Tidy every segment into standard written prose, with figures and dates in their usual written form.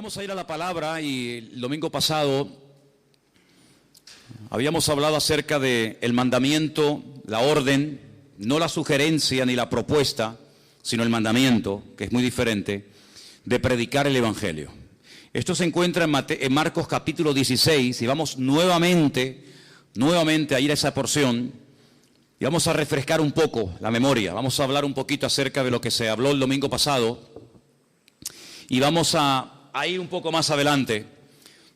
Vamos a ir a la palabra y el domingo pasado habíamos hablado acerca del mandamiento, la orden, no la sugerencia ni la propuesta, sino el mandamiento, que es muy diferente, de predicar el Evangelio. Esto se encuentra en Marcos capítulo 16 y vamos nuevamente a ir a esa porción y vamos a refrescar un poco la memoria. Vamos a hablar un poquito acerca de lo que se habló el domingo pasado y vamos a ir un poco más adelante,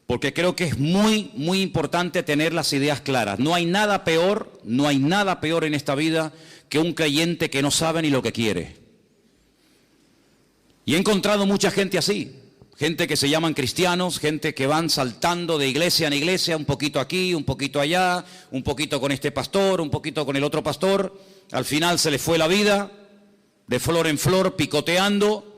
porque creo que es muy importante tener las ideas claras. No hay nada peor en esta vida que un creyente que no sabe ni lo que quiere. Y he encontrado mucha gente así, gente que se llaman cristianos, gente que van saltando de iglesia en iglesia, un poquito aquí, un poquito allá, un poquito con este pastor, un poquito con el otro pastor. Al final se les fue la vida, de flor en flor, picoteando,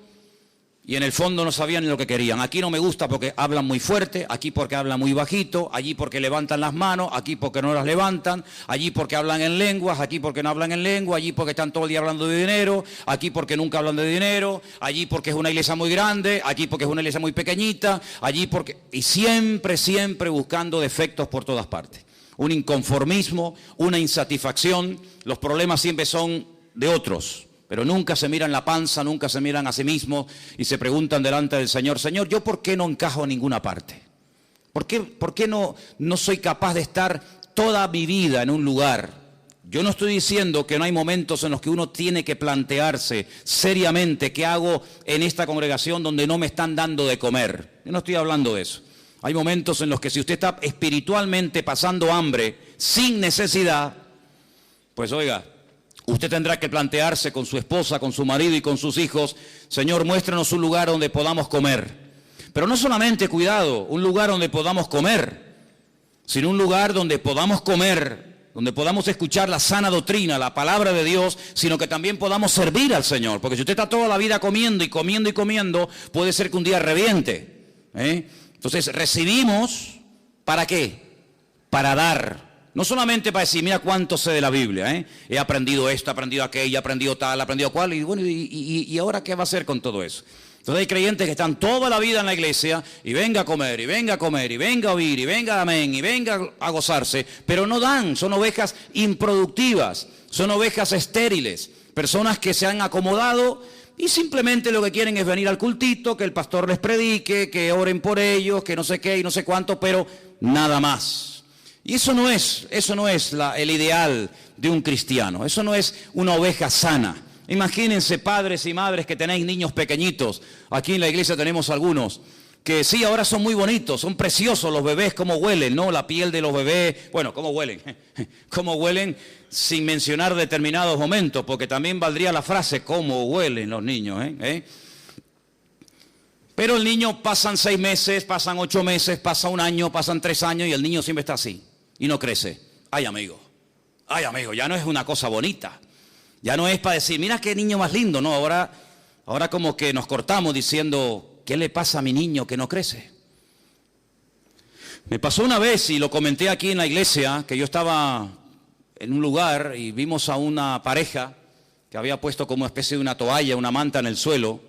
y en el fondo no sabían ni lo que querían. Aquí no me gusta porque hablan muy fuerte, aquí porque hablan muy bajito, allí porque levantan las manos, aquí porque no las levantan, allí porque hablan en lenguas, aquí porque no hablan en lengua, allí porque están todo el día hablando de dinero, aquí porque nunca hablan de dinero, allí porque es una iglesia muy grande, aquí porque es una iglesia muy pequeñita, allí porque... Y siempre buscando defectos por todas partes. Un inconformismo, una insatisfacción, los problemas siempre son de otros. Pero nunca se miran la panza, nunca se miran a sí mismos y se preguntan delante del Señor: Señor, ¿yo por qué no encajo en ninguna parte? ¿Por qué no soy capaz de estar toda mi vida en un lugar? Yo no estoy diciendo que no hay momentos en los que uno tiene que plantearse seriamente qué hago en esta congregación donde no me están dando de comer. Yo no estoy hablando de eso. Hay momentos en los que si usted está espiritualmente pasando hambre sin necesidad, pues oiga, usted tendrá que plantearse con su esposa, con su marido y con sus hijos: Señor, muéstranos un lugar donde podamos comer. Pero no solamente, cuidado, un lugar donde podamos comer, sino un lugar donde podamos comer, donde podamos escuchar la sana doctrina, la palabra de Dios, sino que también podamos servir al Señor. Porque si usted está toda la vida comiendo, puede ser que un día reviente. Entonces, recibimos, ¿para qué? Para dar. No solamente para decir, mira cuánto sé de la Biblia, he aprendido esto, he aprendido aquello, he aprendido tal, he aprendido cual, y bueno, ¿y ahora qué va a hacer con todo eso? Entonces hay creyentes que están toda la vida en la iglesia, y venga a comer, y venga a comer, y venga a oír, y venga amén, y venga a gozarse, pero no dan, son ovejas improductivas, son ovejas estériles, personas que se han acomodado y simplemente lo que quieren es venir al cultito, que el pastor les predique, que oren por ellos, que no sé qué y no sé cuánto, pero nada más. Y eso no es el ideal de un cristiano, eso no es una oveja sana. Imagínense, padres y madres que tenéis niños pequeñitos, aquí en la iglesia tenemos algunos, que sí, ahora son muy bonitos, son preciosos los bebés, cómo huelen, ¿no? La piel de los bebés, bueno, cómo huelen sin mencionar determinados momentos, porque también valdría la frase, cómo huelen los niños, Pero el niño, pasan 6 meses, pasan 8 meses, pasa 1 año, pasan 3 años y el niño siempre está así y no crece. Ay amigo, ya no es una cosa bonita. Ya no es para decir, mira qué niño más lindo, no, ahora como que nos cortamos diciendo, ¿qué le pasa a mi niño que no crece? Me pasó una vez y lo comenté aquí en la iglesia, que yo estaba en un lugar y vimos a una pareja que había puesto como una especie de una toalla, una manta en el suelo.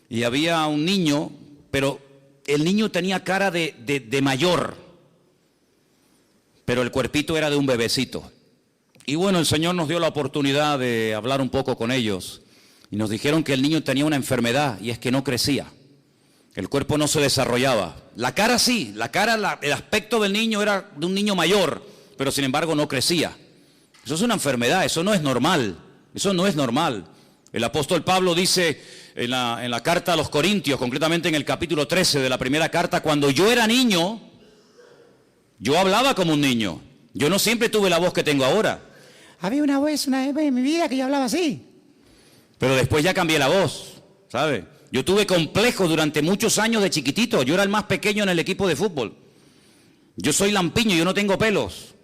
Y había un niño, pero el niño tenía cara de mayor, pero el cuerpito era de un bebecito. Y bueno, el Señor nos dio la oportunidad de hablar un poco con ellos. Y nos dijeron que el niño tenía una enfermedad, y es que no crecía. El cuerpo no se desarrollaba. La cara sí, el aspecto del niño era de un niño mayor, pero sin embargo no crecía. Eso es una enfermedad, eso no es normal. El apóstol Pablo dice en la carta a los Corintios, concretamente en el capítulo 13 de la primera carta: cuando yo era niño, yo hablaba como un niño. Yo no siempre tuve la voz que tengo ahora. Había una vez en mi vida que yo hablaba así. Pero después ya cambié la voz, ¿sabe? Yo tuve complejos durante muchos años de chiquitito. Yo era el más pequeño en el equipo de fútbol. Yo soy lampiño, yo no tengo pelos.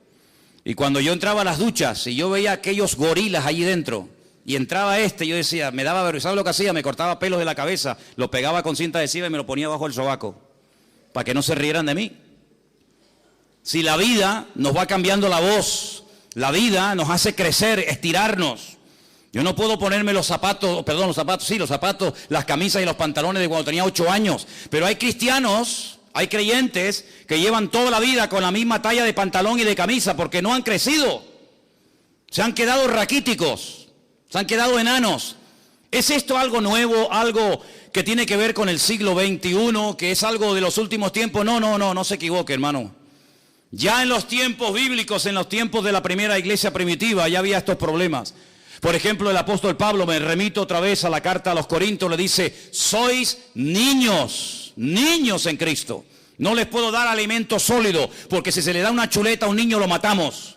Y cuando yo entraba a las duchas y yo veía aquellos gorilas allí dentro, y entraba yo decía, me daba vergüenza. ¿Sabes lo que hacía? Me cortaba pelos de la cabeza, lo pegaba con cinta adhesiva y me lo ponía bajo el sobaco, para que no se rieran de mí. Si la vida nos va cambiando la voz, la vida nos hace crecer, estirarnos, Yo no puedo ponerme los zapatos, las camisas y los pantalones de cuando tenía 8 años. Pero hay cristianos, hay creyentes que llevan toda la vida con la misma talla de pantalón y de camisa porque no han crecido. Se han quedado raquíticos, se han quedado enanos. ¿Es esto algo nuevo, algo que tiene que ver con el siglo XXI, que es algo de los últimos tiempos? No se equivoque, hermano. Ya en los tiempos bíblicos, en los tiempos de la primera iglesia primitiva, ya había estos problemas. Por ejemplo, el apóstol Pablo, me remito otra vez a la carta a los Corintios, le dice, sois niños en Cristo. No les puedo dar alimento sólido, porque si se le da una chuleta a un niño lo matamos.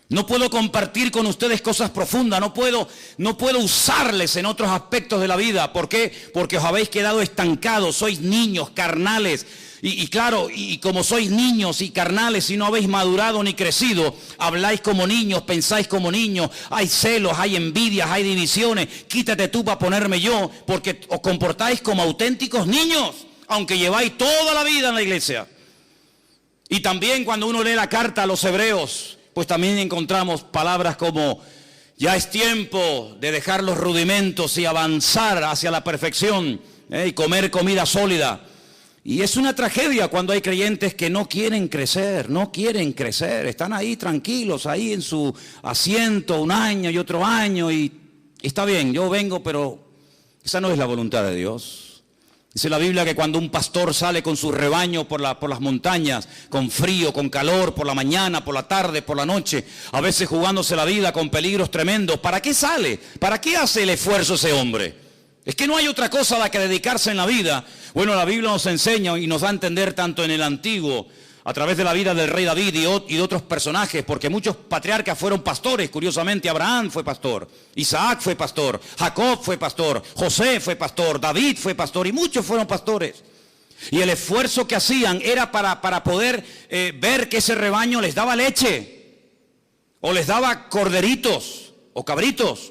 No puedo compartir con ustedes cosas profundas, no puedo usarles en otros aspectos de la vida. ¿Por qué? Porque os habéis quedado estancados, sois niños, carnales. Y claro, y como sois niños y carnales y no habéis madurado ni crecido, habláis como niños, pensáis como niños, hay celos, hay envidias, hay divisiones. Quítate tú para ponerme yo, porque os comportáis como auténticos niños, aunque lleváis toda la vida en la iglesia. Y también cuando uno lee la carta a los hebreos, pues también encontramos palabras como, ya es tiempo de dejar los rudimentos y avanzar hacia la perfección, y comer comida sólida. Y es una tragedia cuando hay creyentes que no quieren crecer, están ahí tranquilos, ahí en su asiento un año y otro año, y está bien, yo vengo, pero esa no es la voluntad de Dios. Dice la Biblia que cuando un pastor sale con su rebaño por las montañas, con frío, con calor, por la mañana, por la tarde, por la noche, a veces jugándose la vida con peligros tremendos, ¿para qué sale? ¿Para qué hace el esfuerzo ese hombre? Es que no hay otra cosa a la que dedicarse en la vida. Bueno, la Biblia nos enseña y nos da a entender tanto en el Antiguo, a través de la vida del rey David y de otros personajes, porque muchos patriarcas fueron pastores. Curiosamente, Abraham fue pastor, Isaac fue pastor, Jacob fue pastor, José fue pastor, David fue pastor y muchos fueron pastores. Y el esfuerzo que hacían era para poder ver que ese rebaño les daba leche, o les daba corderitos, o cabritos,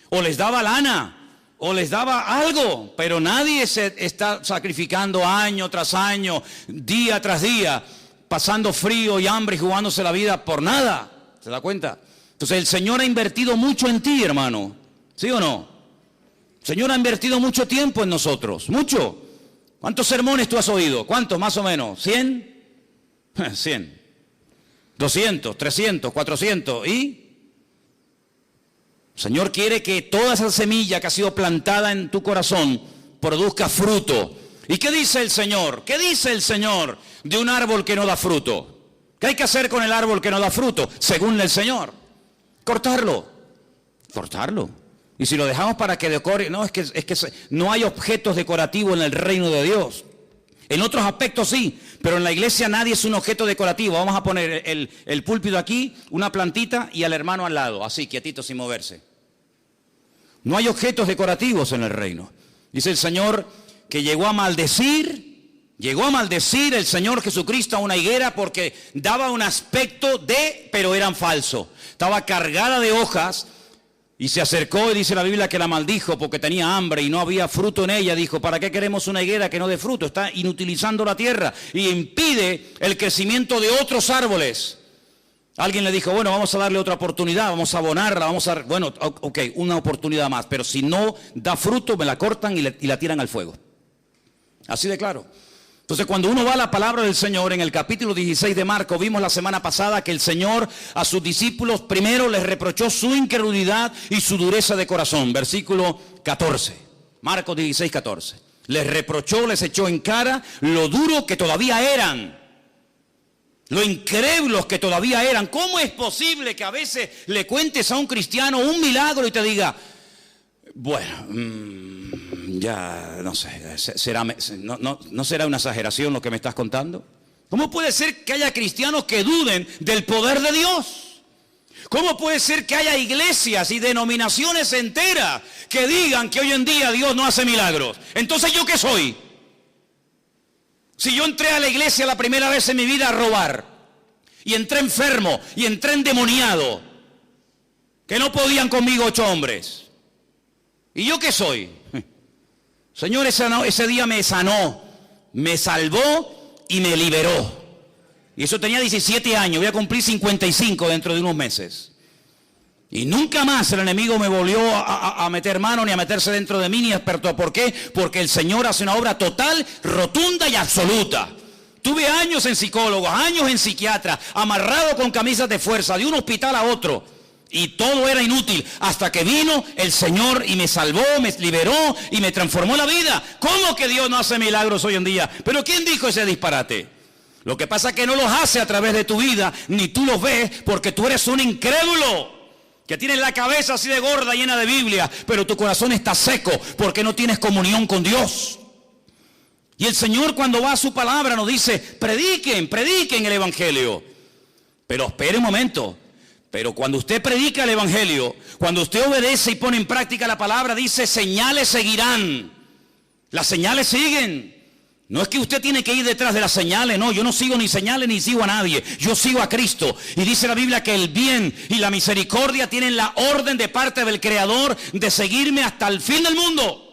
o les daba lana, o les daba algo, pero nadie se está sacrificando año tras año, día tras día, pasando frío y hambre y jugándose la vida por nada. ¿Se da cuenta? Entonces el Señor ha invertido mucho en ti, hermano. ¿Sí o no? El Señor ha invertido mucho tiempo en nosotros, mucho. ¿Cuántos sermones tú has oído? ¿Cuántos más o menos? ¿100? 100. 200, 300, 400 y... El Señor quiere que toda esa semilla que ha sido plantada en tu corazón produzca fruto. ¿Y qué dice el Señor? ¿Qué dice el Señor de un árbol que no da fruto? ¿Qué hay que hacer con el árbol que no da fruto? Según el Señor. Cortarlo. Y si lo dejamos para que decore, no, es que no hay objetos decorativos en el reino de Dios. En otros aspectos sí, pero en la iglesia nadie es un objeto decorativo. Vamos a poner el púlpito aquí, una plantita y al hermano al lado, así, quietito, sin moverse. No hay objetos decorativos en el reino. Dice el Señor que llegó a maldecir el Señor Jesucristo a una higuera porque daba un aspecto pero eran falsos. Estaba cargada de hojas. Y se acercó y dice la Biblia que la maldijo porque tenía hambre y no había fruto en ella. Dijo, ¿para qué queremos una higuera que no dé fruto? Está inutilizando la tierra y impide el crecimiento de otros árboles. Alguien le dijo, bueno, vamos a darle otra oportunidad, vamos a abonarla, bueno, ok, una oportunidad más. Pero si no da fruto, me la cortan y la tiran al fuego. Así de claro. Entonces, cuando uno va a la palabra del Señor, en el capítulo 16 de Marcos, vimos la semana pasada que el Señor a sus discípulos primero les reprochó su incredulidad y su dureza de corazón. Versículo 14, Marcos 16, 14. Les reprochó, les echó en cara lo duro que todavía eran, lo incrédulos que todavía eran. ¿Cómo es posible que a veces le cuentes a un cristiano un milagro y te diga, bueno, ya no sé, no será una exageración lo que me estás contando? ¿Cómo puede ser que haya cristianos que duden del poder de Dios? ¿Cómo puede ser que haya iglesias y denominaciones enteras que digan que hoy en día Dios no hace milagros? Entonces, ¿yo qué soy? Si yo entré a la iglesia la primera vez en mi vida a robar, y entré enfermo, y entré endemoniado, que no podían conmigo 8 hombres. ¿Y yo qué soy? Señor, ese día me sanó, me salvó y me liberó. Y eso tenía 17 años, voy a cumplir 55 dentro de unos meses. Y nunca más el enemigo me volvió a meter mano ni a meterse dentro de mí ni experto. ¿Por qué? Porque el Señor hace una obra total, rotunda y absoluta. Tuve años en psicólogos, años en psiquiatra, amarrado con camisas de fuerza, de un hospital a otro. Y todo era inútil hasta que vino el Señor y me salvó, me liberó y me transformó la vida. ¿Cómo que Dios no hace milagros hoy en día? ¿Pero quién dijo ese disparate? Lo que pasa es que no los hace a través de tu vida, ni tú los ves porque tú eres un incrédulo. Que tienes la cabeza así de gorda, llena de Biblia, pero tu corazón está seco porque no tienes comunión con Dios. Y el Señor cuando va a su palabra nos dice, prediquen el Evangelio. Pero espere un momento, pero cuando usted predica el Evangelio, cuando usted obedece y pone en práctica la palabra, dice, señales seguirán. Las señales siguen. No es que usted tiene que ir detrás de las señales, no, yo no sigo ni señales ni sigo a nadie, yo sigo a Cristo. Y dice la Biblia que el bien y la misericordia tienen la orden de parte del Creador de seguirme hasta el fin del mundo.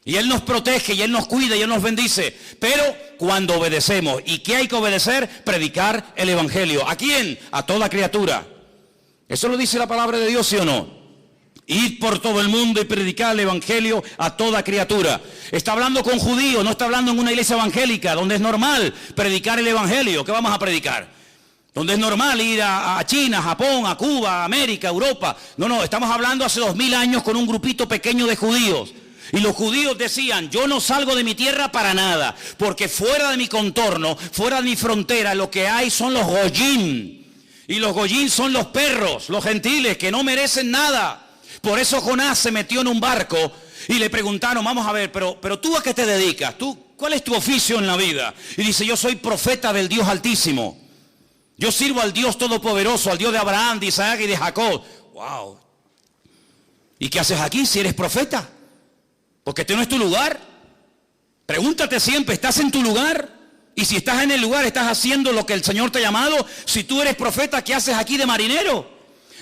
Y Él nos protege, y Él nos cuida, y Él nos bendice. Pero cuando obedecemos, ¿y qué hay que obedecer? Predicar el Evangelio. ¿A quién? A toda criatura. ¿Eso lo dice la palabra de Dios, sí o no? Ir por todo el mundo y predicar el Evangelio a toda criatura. Está hablando con judíos, no está hablando en una iglesia evangélica, donde es normal predicar el Evangelio. ¿Qué vamos a predicar? Donde es normal ir a China, Japón, a Cuba, a América, a Europa. No, estamos hablando hace 2000 años con un grupito pequeño de judíos. Y los judíos decían, yo no salgo de mi tierra para nada, porque fuera de mi contorno, fuera de mi frontera, lo que hay son los goyim. Y los goyim son los perros, los gentiles, que no merecen nada. Por eso Jonás se metió en un barco y le preguntaron, vamos a ver, pero tú ¿a qué te dedicas? ¿Cuál es tu oficio en la vida? Y dice, yo soy profeta del Dios Altísimo. Yo sirvo al Dios Todopoderoso, al Dios de Abraham, de Isaac y de Jacob. ¡Wow! ¿Y qué haces aquí si eres profeta? Porque este no es tu lugar. Pregúntate siempre, ¿estás en tu lugar? Y si estás en el lugar, ¿estás haciendo lo que el Señor te ha llamado? Si tú eres profeta, ¿qué haces aquí de marinero?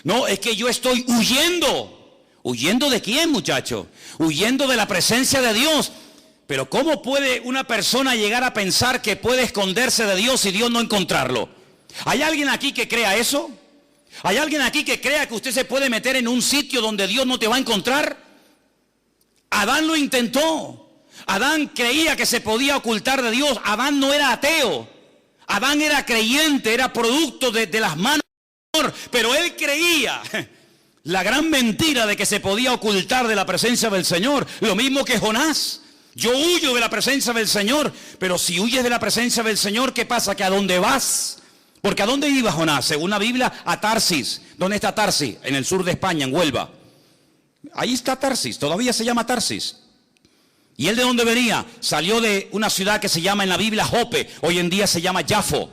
No, es que yo estoy huyendo. ¿Huyendo de quién, muchacho? Huyendo de la presencia de Dios. Pero ¿cómo puede una persona llegar a pensar que puede esconderse de Dios y Dios no encontrarlo? ¿Hay alguien aquí que crea eso? ¿Hay alguien aquí que crea que usted se puede meter en un sitio donde Dios no te va a encontrar? Adán lo intentó. Adán creía que se podía ocultar de Dios. Adán no era ateo. Adán era creyente, era producto de las manos. Pero él creía la gran mentira de que se podía ocultar de la presencia del Señor. Lo mismo que Jonás. Yo huyo de la presencia del Señor. Pero si huyes de la presencia del Señor, ¿qué pasa? ¿Que a dónde vas? Porque ¿a dónde iba Jonás? Según la Biblia, a Tarsis. ¿Dónde está Tarsis? En el sur de España, en Huelva. Ahí está Tarsis, todavía se llama Tarsis. ¿Y él de dónde venía? Salió de una ciudad que se llama en la Biblia Jope. Hoy en día se llama Jafo.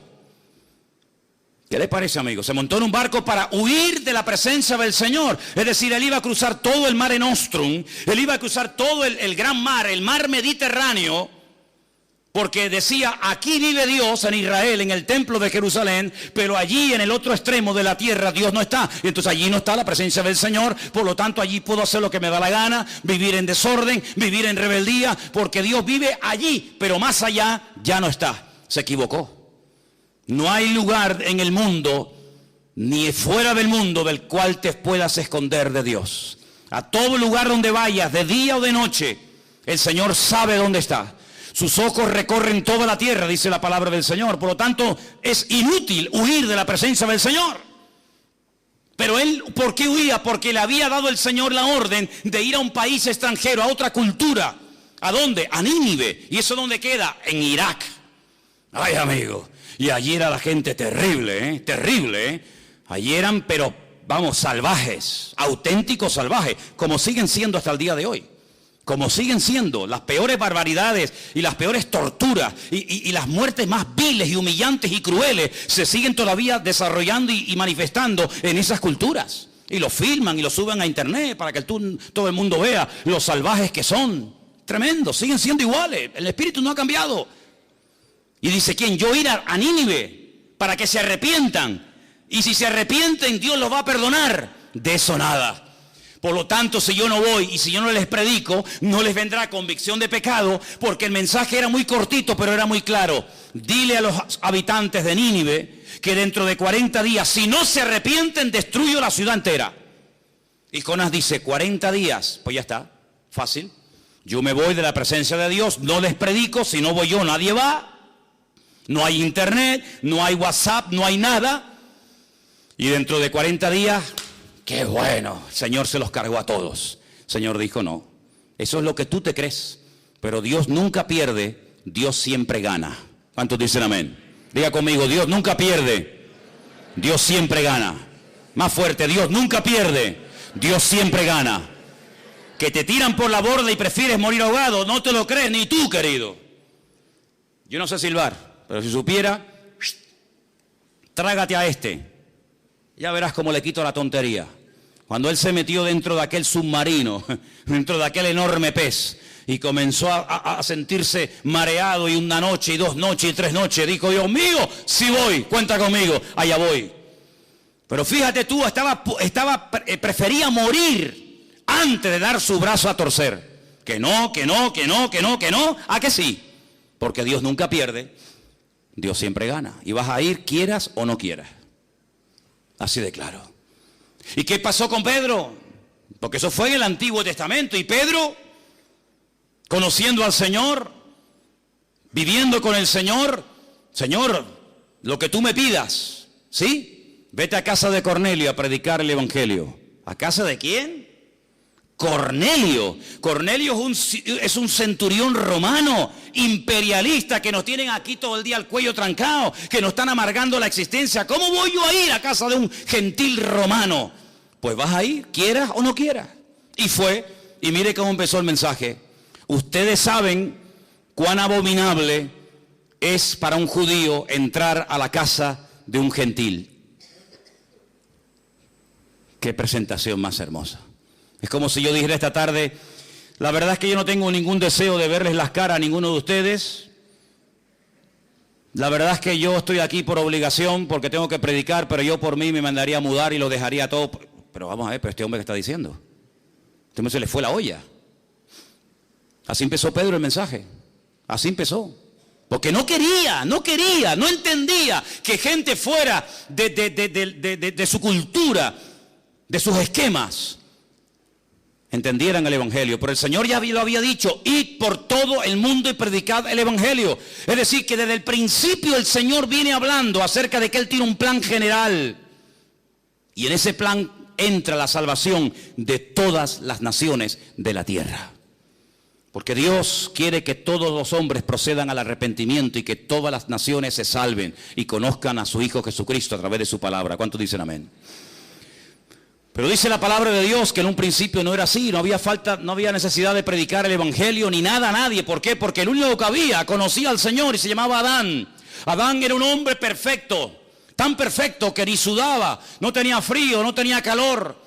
¿Qué le parece, amigo? Se montó en un barco para huir de la presencia del Señor. Es decir, él iba a cruzar todo el Mare Nostrum. Él iba a cruzar todo el gran mar, el mar Mediterráneo. Porque decía, aquí vive Dios en Israel, en el templo de Jerusalén. Pero allí, en el otro extremo de la tierra, Dios no está. Y entonces allí no está la presencia del Señor. Por lo tanto, allí puedo hacer lo que me da la gana. Vivir en desorden, vivir en rebeldía. Porque Dios vive allí, pero más allá ya no está. Se equivocó. No hay lugar en el mundo, ni fuera del mundo, del cual te puedas esconder de Dios. A todo lugar donde vayas, de día o de noche, el Señor sabe dónde está. Sus ojos recorren toda la tierra, dice la palabra del Señor. Por lo tanto, es inútil huir de la presencia del Señor. Pero él, ¿por qué huía? Porque le había dado el Señor la orden de ir a un país extranjero, a otra cultura. ¿A dónde? A Nínive. ¿Y eso dónde queda? En Irak. Ay, amigo. Y allí era la gente terrible, terrible. Allí eran, pero vamos, salvajes, auténticos salvajes, como siguen siendo hasta el día de hoy. Como siguen siendo las peores barbaridades y las peores torturas y las muertes más viles y humillantes y crueles se siguen todavía desarrollando y manifestando en esas culturas. Y lo filman y lo suben a internet para que todo el mundo vea los salvajes que son. Tremendo, siguen siendo iguales, el espíritu no ha cambiado. Y dice, ¿quién? Yo ir a Nínive para que se arrepientan. Y si se arrepienten, Dios los va a perdonar. De eso nada. Por lo tanto, si yo no voy y si yo no les predico, no les vendrá convicción de pecado, porque el mensaje era muy cortito, pero era muy claro. Dile a los habitantes de Nínive que dentro de 40 días, si no se arrepienten, destruyo la ciudad entera. Y Jonás dice, 40 días, pues ya está, fácil. Yo me voy de la presencia de Dios, no les predico, si no voy yo nadie va. No hay internet, no hay WhatsApp, no hay nada. Y dentro de 40 días, qué bueno, el Señor se los cargó a todos. El Señor dijo, no, eso es lo que tú te crees. Pero Dios nunca pierde, Dios siempre gana. ¿Cuántos dicen amén? Diga conmigo, Dios nunca pierde, Dios siempre gana. Más fuerte, Dios nunca pierde, Dios siempre gana. Que te tiran por la borda y prefieres morir ahogado, no te lo crees ni tú, querido. Yo no sé silbar, pero si supiera, trágate a este. Ya verás cómo le quito la tontería. Cuando él se metió dentro de aquel submarino, dentro de aquel enorme pez, y comenzó a sentirse mareado, y una noche, y 2 noches, y 3 noches, dijo, Dios mío, sí voy, cuenta conmigo, allá voy. Pero fíjate tú, prefería morir antes de dar su brazo a torcer. Que no, ¿a que sí? Porque Dios nunca pierde, Dios siempre gana. Y vas a ir, quieras o no quieras. Así de claro. ¿Y qué pasó con Pedro? Porque eso fue en el Antiguo Testamento. Y Pedro, conociendo al Señor, viviendo con el Señor, Señor, lo que tú me pidas, ¿sí? Vete a casa de Cornelio a predicar el evangelio. ¿A casa de quién? Cornelio. Cornelio es un centurión romano, imperialista, que nos tienen aquí todo el día el cuello trancado, que nos están amargando la existencia. ¿Cómo voy yo a ir a casa de un gentil romano? Pues vas a ir, quieras o no quieras. Y fue, y mire cómo empezó el mensaje. Ustedes saben cuán abominable es para un judío entrar a la casa de un gentil. Qué presentación más hermosa. Es como si yo dijera esta tarde, la verdad es que yo no tengo ningún deseo de verles las caras a ninguno de ustedes. La verdad es que yo estoy aquí por obligación, porque tengo que predicar, pero yo por mí me mandaría a mudar y lo dejaría todo. Pero vamos a ver, pero este hombre que está diciendo, este hombre se le fue la olla. Así empezó Pedro el mensaje, así empezó. Porque no quería, no entendía que gente fuera de su cultura, de sus esquemas, entendieran el evangelio. Pero el Señor ya lo había dicho, id por todo el mundo y predicad el evangelio. Es decir, que desde el principio el Señor viene hablando acerca de que Él tiene un plan general. Y en ese plan entra la salvación de todas las naciones de la tierra. Porque Dios quiere que todos los hombres procedan al arrepentimiento y que todas las naciones se salven y conozcan a su Hijo Jesucristo a través de su palabra. ¿Cuántos dicen amén? Pero dice la palabra de Dios que en un principio no era así, no había necesidad de predicar el evangelio ni nada a nadie. ¿Por qué? Porque el único que había conocía al Señor y se llamaba Adán. Adán era un hombre perfecto, tan perfecto que ni sudaba, no tenía frío, no tenía calor.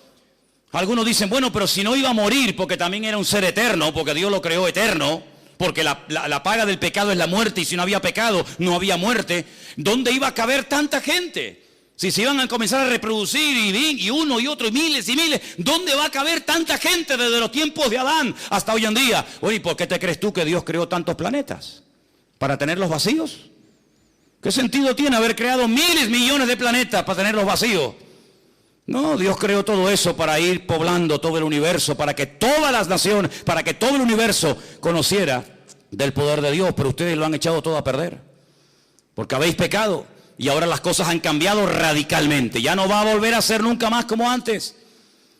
Algunos dicen, bueno, pero si no iba a morir, porque también era un ser eterno, porque Dios lo creó eterno, porque la paga del pecado es la muerte, y si no había pecado, no había muerte. ¿Dónde iba a caber tanta gente? Si se iban a comenzar a reproducir y uno y otro y miles, ¿dónde va a caber tanta gente desde los tiempos de Adán hasta hoy en día? Oye, ¿por qué te crees tú que Dios creó tantos planetas? ¿Para tenerlos vacíos? ¿Qué sentido tiene haber creado miles, millones de planetas para tenerlos vacíos? No, Dios creó todo eso para ir poblando todo el universo, para que todas las naciones, para que todo el universo conociera del poder de Dios. Pero ustedes lo han echado todo a perder, porque habéis pecado. Y ahora las cosas han cambiado radicalmente. Ya no va a volver a ser nunca más como antes.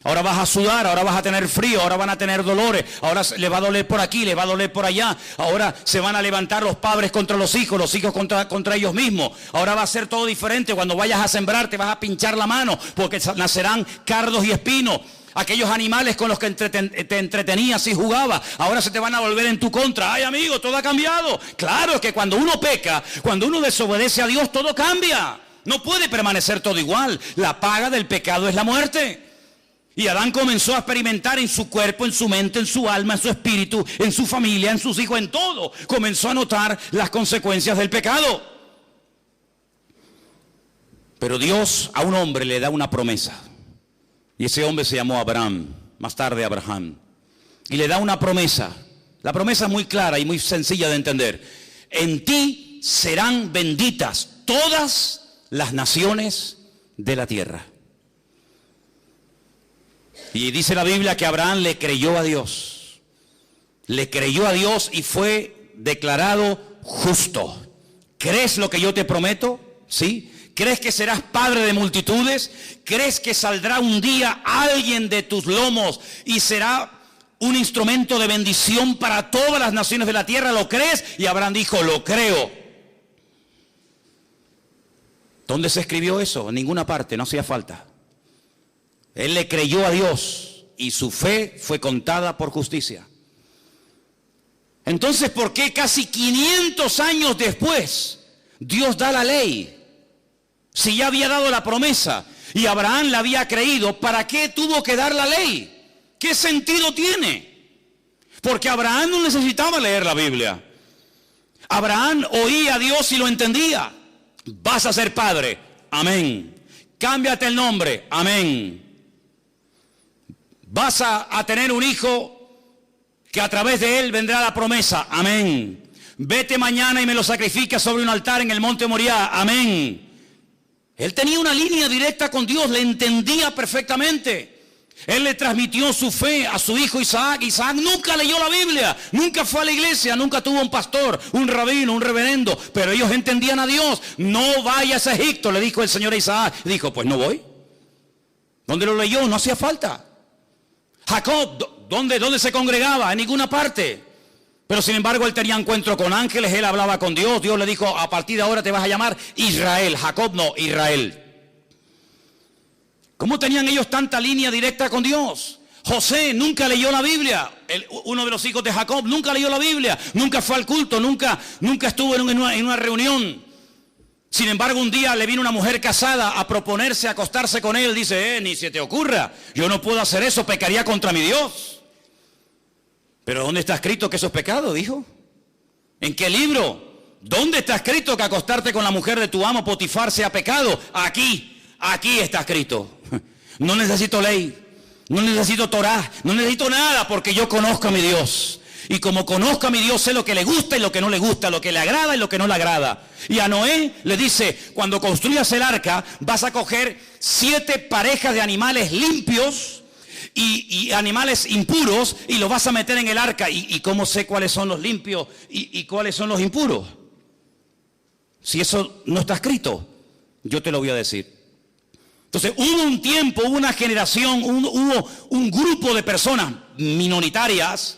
Ahora vas a sudar, ahora vas a tener frío, ahora van a tener dolores, ahora les va a doler por aquí, les va a doler por allá. Ahora se van a levantar los padres contra los hijos contra ellos mismos. Ahora va a ser todo diferente. Cuando vayas a sembrar te vas a pinchar la mano, porque nacerán cardos y espinos. Aquellos animales con los que te entretenías y jugabas, ahora se te van a volver en tu contra. Ay, amigo, todo ha cambiado. Claro, es que cuando uno peca, cuando uno desobedece a Dios, todo cambia. No puede permanecer todo igual. La paga del pecado es la muerte. Y Adán comenzó a experimentar en su cuerpo, en su mente, en su alma, en su espíritu, en su familia, en sus hijos, en todo. Comenzó a notar las consecuencias del pecado. Pero Dios a un hombre le da una promesa. Y ese hombre se llamó Abraham, más tarde Abraham. Y le da una promesa. La promesa es muy clara y muy sencilla de entender. En ti serán benditas todas las naciones de la tierra. Y dice la Biblia que Abraham le creyó a Dios. Le creyó a Dios y fue declarado justo. ¿Crees lo que yo te prometo? ¿Sí? ¿Crees que serás padre de multitudes? ¿Crees que saldrá un día alguien de tus lomos y será un instrumento de bendición para todas las naciones de la tierra? ¿Lo crees? Y Abraham dijo, lo creo. ¿Dónde se escribió eso? En ninguna parte, no hacía falta. Él le creyó a Dios y su fe fue contada por justicia. Entonces, ¿por qué casi 500 años después Dios da la ley? Si ya había dado la promesa y Abraham la había creído, ¿para qué tuvo que dar la ley? ¿Qué sentido tiene? Porque Abraham no necesitaba leer la Biblia. Abraham oía a Dios y lo entendía. Vas a ser padre, amén. Cámbiate el nombre, amén. Vas a tener un hijo que a través de él vendrá la promesa, amén. Vete mañana y me lo sacrificas sobre un altar en el monte Moriah, amén. Él tenía una línea directa con Dios, le entendía perfectamente. Él le transmitió su fe a su hijo Isaac. Isaac nunca leyó la Biblia, nunca fue a la iglesia, nunca tuvo un pastor, un rabino, un reverendo, pero ellos entendían a Dios. No vayas a Egipto, le dijo el Señor a Isaac. Dijo, pues no voy. ¿Dónde lo leyó? No hacía falta. Jacob, ¿dónde se congregaba? En ninguna parte. Pero sin embargo él tenía encuentro con ángeles, él hablaba con Dios. Dios le dijo, a partir de ahora te vas a llamar Israel. Jacob no, Israel. ¿Cómo tenían ellos tanta línea directa con Dios? José nunca leyó la Biblia. Uno de los hijos de Jacob nunca leyó la Biblia. Nunca fue al culto, nunca estuvo en una reunión. Sin embargo, un día le vino una mujer casada a proponerse acostarse con él. Dice, ni se te ocurra, yo no puedo hacer eso, pecaría contra mi Dios. Pero ¿dónde está escrito que eso es pecado? Dijo. ¿En qué libro? ¿Dónde está escrito que acostarte con la mujer de tu amo Potifar sea pecado? Aquí está escrito. No necesito ley, no necesito Torah, no necesito nada, porque yo conozco a mi Dios. Y como conozco a mi Dios, sé lo que le gusta y lo que no le gusta, lo que le agrada y lo que no le agrada. Y a Noé le dice, cuando construyas el arca, vas a coger 7 parejas de animales limpios y animales impuros, y los vas a meter en el arca. ¿Y cómo sé cuáles son los limpios y cuáles son los impuros? Si eso no está escrito, yo te lo voy a decir. Entonces hubo un tiempo, hubo una generación, hubo un grupo de personas minoritarias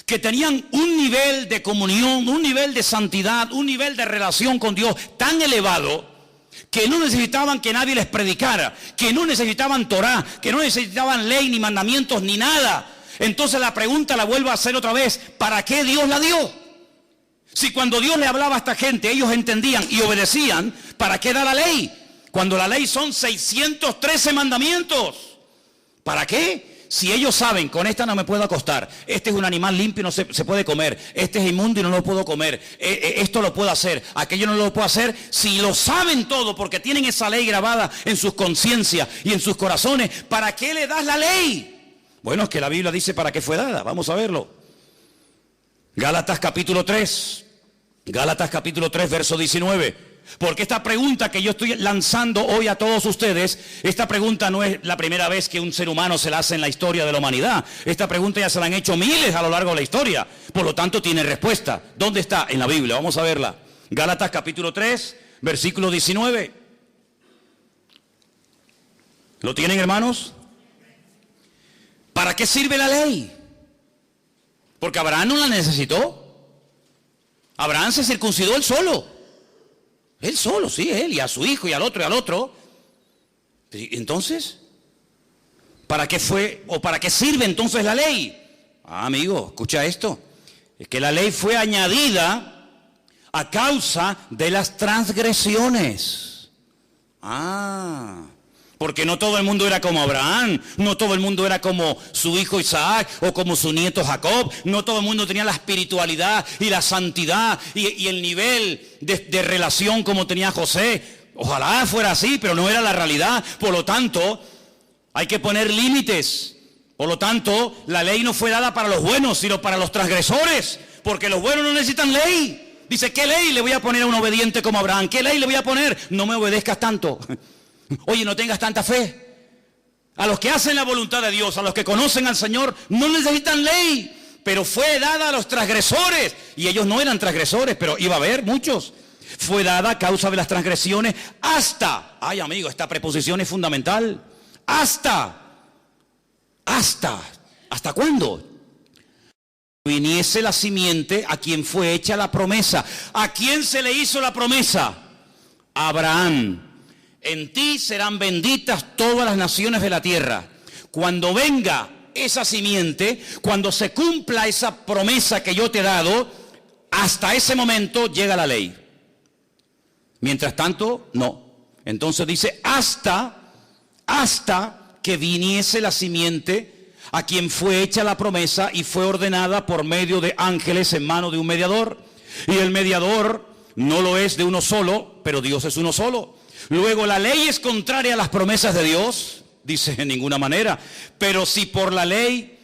que tenían un nivel de comunión, un nivel de santidad, un nivel de relación con Dios tan elevado que no necesitaban que nadie les predicara, que no necesitaban Torah, que no necesitaban ley, ni mandamientos, ni nada. Entonces la pregunta la vuelvo a hacer otra vez, ¿para qué Dios la dio? Si cuando Dios le hablaba a esta gente, ellos entendían y obedecían, ¿para qué da la ley? Cuando la ley son 613 mandamientos. ¿Para qué? Si ellos saben, con esta no me puedo acostar, este es un animal limpio y no se puede comer, este es inmundo y no lo puedo comer, esto lo puedo hacer, aquello no lo puedo hacer. Si lo saben todo porque tienen esa ley grabada en sus conciencias y en sus corazones, ¿para qué le das la ley? Bueno, es que la Biblia dice para qué fue dada. Vamos a verlo. Gálatas capítulo 3, verso 19. Porque esta pregunta que yo estoy lanzando hoy a todos ustedes, esta pregunta no es la primera vez que un ser humano se la hace en la historia de la humanidad. Esta pregunta ya se la han hecho miles a lo largo de la historia. Por lo tanto, tiene respuesta. ¿Dónde está? En la Biblia. Vamos a verla. Gálatas capítulo 3, versículo 19. ¿Lo tienen, hermanos? ¿Para qué sirve la ley? Porque Abraham no la necesitó. Abraham se circuncidó él solo. Él solo, sí, él, y a su hijo, y al otro, y al otro. Entonces, ¿para qué fue, o para qué sirve entonces la ley? Amigo, escucha esto. Es que la ley fue añadida a causa de las transgresiones. Porque no todo el mundo era como Abraham, no todo el mundo era como su hijo Isaac o como su nieto Jacob, no todo el mundo tenía la espiritualidad y la santidad y el nivel de relación como tenía José. Ojalá fuera así, pero no era la realidad. Por lo tanto, hay que poner límites. Por lo tanto, la ley no fue dada para los buenos, sino para los transgresores, porque los buenos no necesitan ley. Dice, ¿qué ley le voy a poner a un obediente como Abraham? ¿Qué ley le voy a poner? No me obedezcas tanto. Oye, no tengas tanta fe. A los que hacen la voluntad de Dios, a los que conocen al Señor, no necesitan ley. Pero fue dada a los transgresores. Y ellos no eran transgresores, pero iba a haber muchos. Fue dada a causa de las transgresiones hasta. Ay, amigo, esta preposición es fundamental. Hasta. ¿Hasta cuándo? Viniese la simiente a quien fue hecha la promesa. ¿A quién se le hizo la promesa? A Abraham. En ti serán benditas todas las naciones de la tierra. Cuando venga esa simiente, cuando se cumpla esa promesa que yo te he dado, hasta ese momento llega la ley. Mientras tanto, no. Entonces dice, hasta que viniese la simiente a quien fue hecha la promesa y fue ordenada por medio de ángeles en mano de un mediador. Y el mediador no lo es de uno solo, pero Dios es uno solo. Luego, la ley es contraria a las promesas de Dios, dice, en ninguna manera. Pero si por la ley,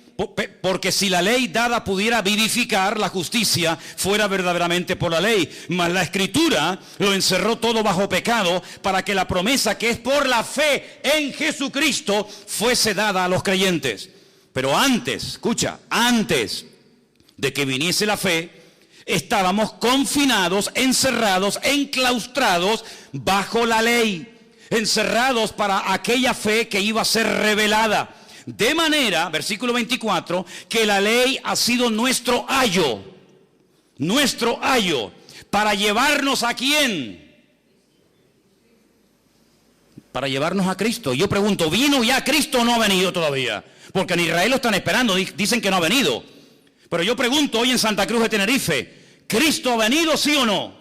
porque si la ley dada pudiera vivificar, la justicia fuera verdaderamente por la ley. Mas la Escritura lo encerró todo bajo pecado, para que la promesa que es por la fe en Jesucristo fuese dada a los creyentes. Pero antes, escucha, antes de que viniese la fe, estábamos confinados, encerrados, enclaustrados bajo la ley, encerrados para aquella fe que iba a ser revelada. De manera, versículo 24, que la ley ha sido nuestro ayo, para llevarnos ¿a quién? Para llevarnos a Cristo. Yo pregunto, ¿vino ya Cristo o no ha venido todavía? Porque en Israel lo están esperando, dicen que no ha venido. Pero yo pregunto hoy en Santa Cruz de Tenerife, ¿Cristo ha venido, sí o no?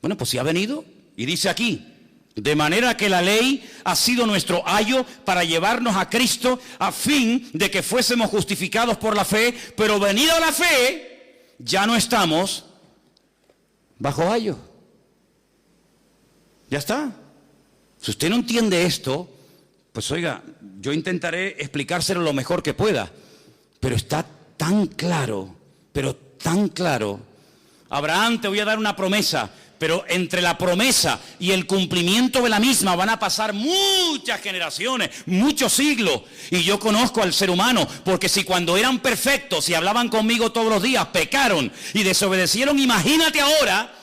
Bueno, pues sí ha venido. Y dice aquí, de manera que la ley ha sido nuestro ayo para llevarnos a Cristo, a fin de que fuésemos justificados por la fe. Pero venida la fe, ya no estamos bajo ayo. Ya está. Si usted no entiende esto, pues oiga, yo intentaré explicárselo lo mejor que pueda. Pero está tan claro, pero tan claro. Abraham, te voy a dar una promesa, pero entre la promesa y el cumplimiento de la misma van a pasar muchas generaciones, muchos siglos. Y yo conozco al ser humano, porque si cuando eran perfectos y hablaban conmigo todos los días, pecaron y desobedecieron, imagínate ahora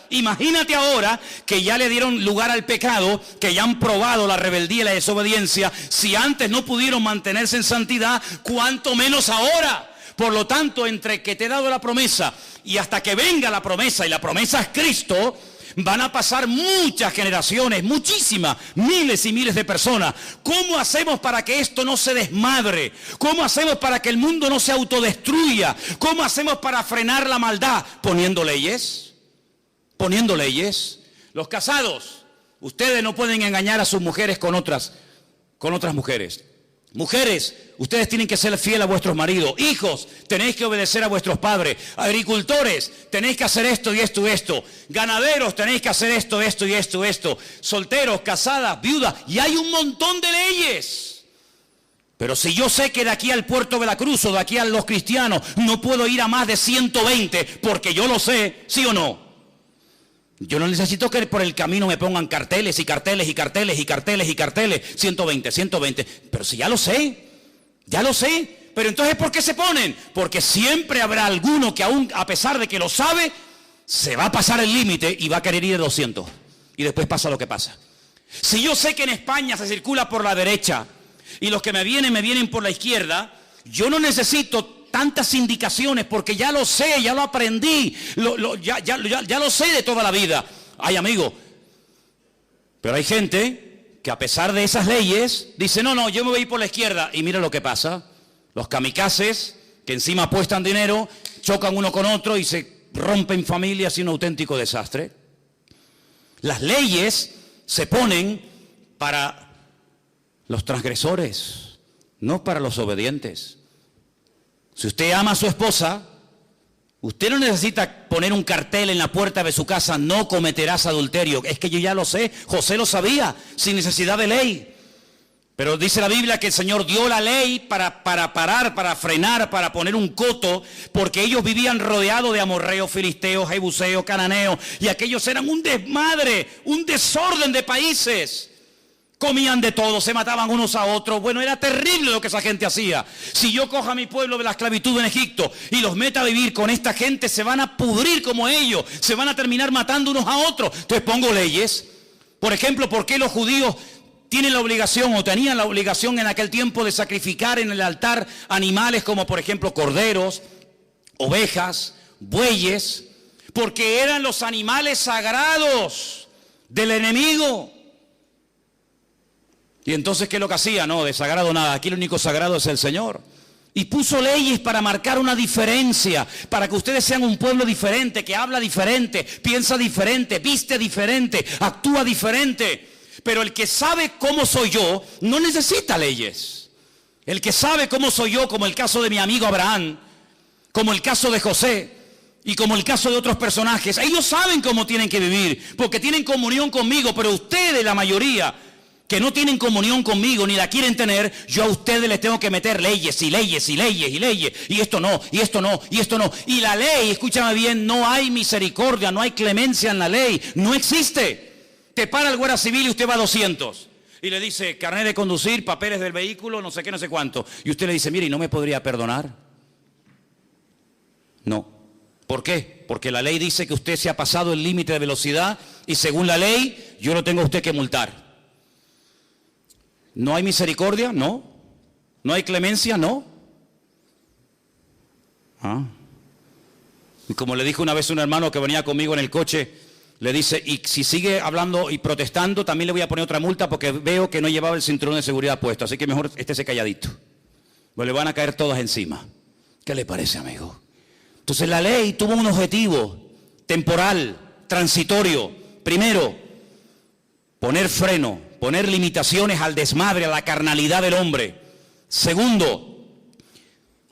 que ya le dieron lugar al pecado, que ya han probado la rebeldía y la desobediencia. Si antes no pudieron mantenerse en santidad, ¿cuánto menos ahora? Por lo tanto, entre que te he dado la promesa y hasta que venga la promesa, y la promesa es Cristo, van a pasar muchas generaciones, muchísimas, miles y miles de personas. ¿Cómo hacemos para que esto no se desmadre? ¿Cómo hacemos para que el mundo no se autodestruya? ¿Cómo hacemos para frenar la maldad? Poniendo leyes. Los casados, ustedes no pueden engañar a sus mujeres con otras mujeres. Mujeres, ustedes tienen que ser fieles a vuestros maridos. Hijos, tenéis que obedecer a vuestros padres. Agricultores, tenéis que hacer esto y esto y esto. Ganaderos, tenéis que hacer esto y esto. Solteros, casadas, viudas. Y hay un montón de leyes. Pero si yo sé que de aquí al puerto de la Cruz o de aquí a los cristianos no puedo ir a más de 120, porque yo lo sé, ¿sí o no? Yo no necesito que por el camino me pongan carteles y carteles y carteles y carteles y carteles. 120. Pero si ya lo sé. Pero entonces, ¿por qué se ponen? Porque siempre habrá alguno que aún, a pesar de que lo sabe, se va a pasar el límite y va a querer ir de 200. Y después pasa lo que pasa. Si yo sé que en España se circula por la derecha y los que me vienen por la izquierda, yo no necesito tantas indicaciones, porque ya lo sé, ya lo aprendí, ya lo sé de toda la vida. Ay, amigo, pero hay gente que a pesar de esas leyes dice, no, yo me voy a ir por la izquierda. Y mira lo que pasa, los kamikazes que encima apuestan dinero, chocan uno con otro y se rompen familias y un auténtico desastre. Las leyes se ponen para los transgresores, no para los obedientes. Si usted ama a su esposa, usted no necesita poner un cartel en la puerta de su casa, no cometerás adulterio. Es que yo ya lo sé, José lo sabía, sin necesidad de ley. Pero dice la Biblia que el Señor dio la ley para parar, para frenar, para poner un coto, porque ellos vivían rodeados de amorreos, filisteos, jebuseos, cananeos, y aquellos eran un desmadre, un desorden de países. Comían de todo, se mataban unos a otros. Bueno, era terrible lo que esa gente hacía. Si yo cojo a mi pueblo de la esclavitud en Egipto y los meta a vivir con esta gente, se van a pudrir como ellos, se van a terminar matando unos a otros. Entonces pongo leyes. Por ejemplo, ¿por qué los judíos tienen la obligación o tenían la obligación en aquel tiempo de sacrificar en el altar animales como por ejemplo corderos, ovejas, bueyes? Porque eran los animales sagrados del enemigo. Y entonces, ¿qué es lo que hacía? No, de sagrado nada, aquí el único sagrado es el Señor. Y puso leyes para marcar una diferencia, para que ustedes sean un pueblo diferente, que habla diferente, piensa diferente, viste diferente, actúa diferente. Pero el que sabe cómo soy yo, no necesita leyes. El que sabe cómo soy yo, como el caso de mi amigo Abraham, como el caso de José, y como el caso de otros personajes, ellos saben cómo tienen que vivir, porque tienen comunión conmigo, pero ustedes, la mayoría, que no tienen comunión conmigo ni la quieren tener, yo a ustedes les tengo que meter leyes y leyes y leyes y leyes, y esto no, y esto no, y esto no. Y la ley, escúchame bien, no hay misericordia, no hay clemencia en la ley, no existe. Te para el guardia civil y usted va a 200 y le dice carnet de conducir, papeles del vehículo, no sé qué, no sé cuánto, y usted le dice, mire, ¿y no me podría perdonar? No. ¿Por qué? Porque la ley dice que usted se ha pasado el límite de velocidad y según la ley yo lo tengo a usted que multar. ¿No hay misericordia? No. ¿No hay clemencia? No. Y como le dijo una vez un hermano que venía conmigo en el coche, le dice, y si sigue hablando y protestando, también le voy a poner otra multa porque veo que no llevaba el cinturón de seguridad puesto, así que mejor estése calladito. Pues le van a caer todas encima. ¿Qué le parece, amigo? Entonces la ley tuvo un objetivo temporal, transitorio. Primero, poner freno, poner limitaciones al desmadre, a la carnalidad del hombre. Segundo,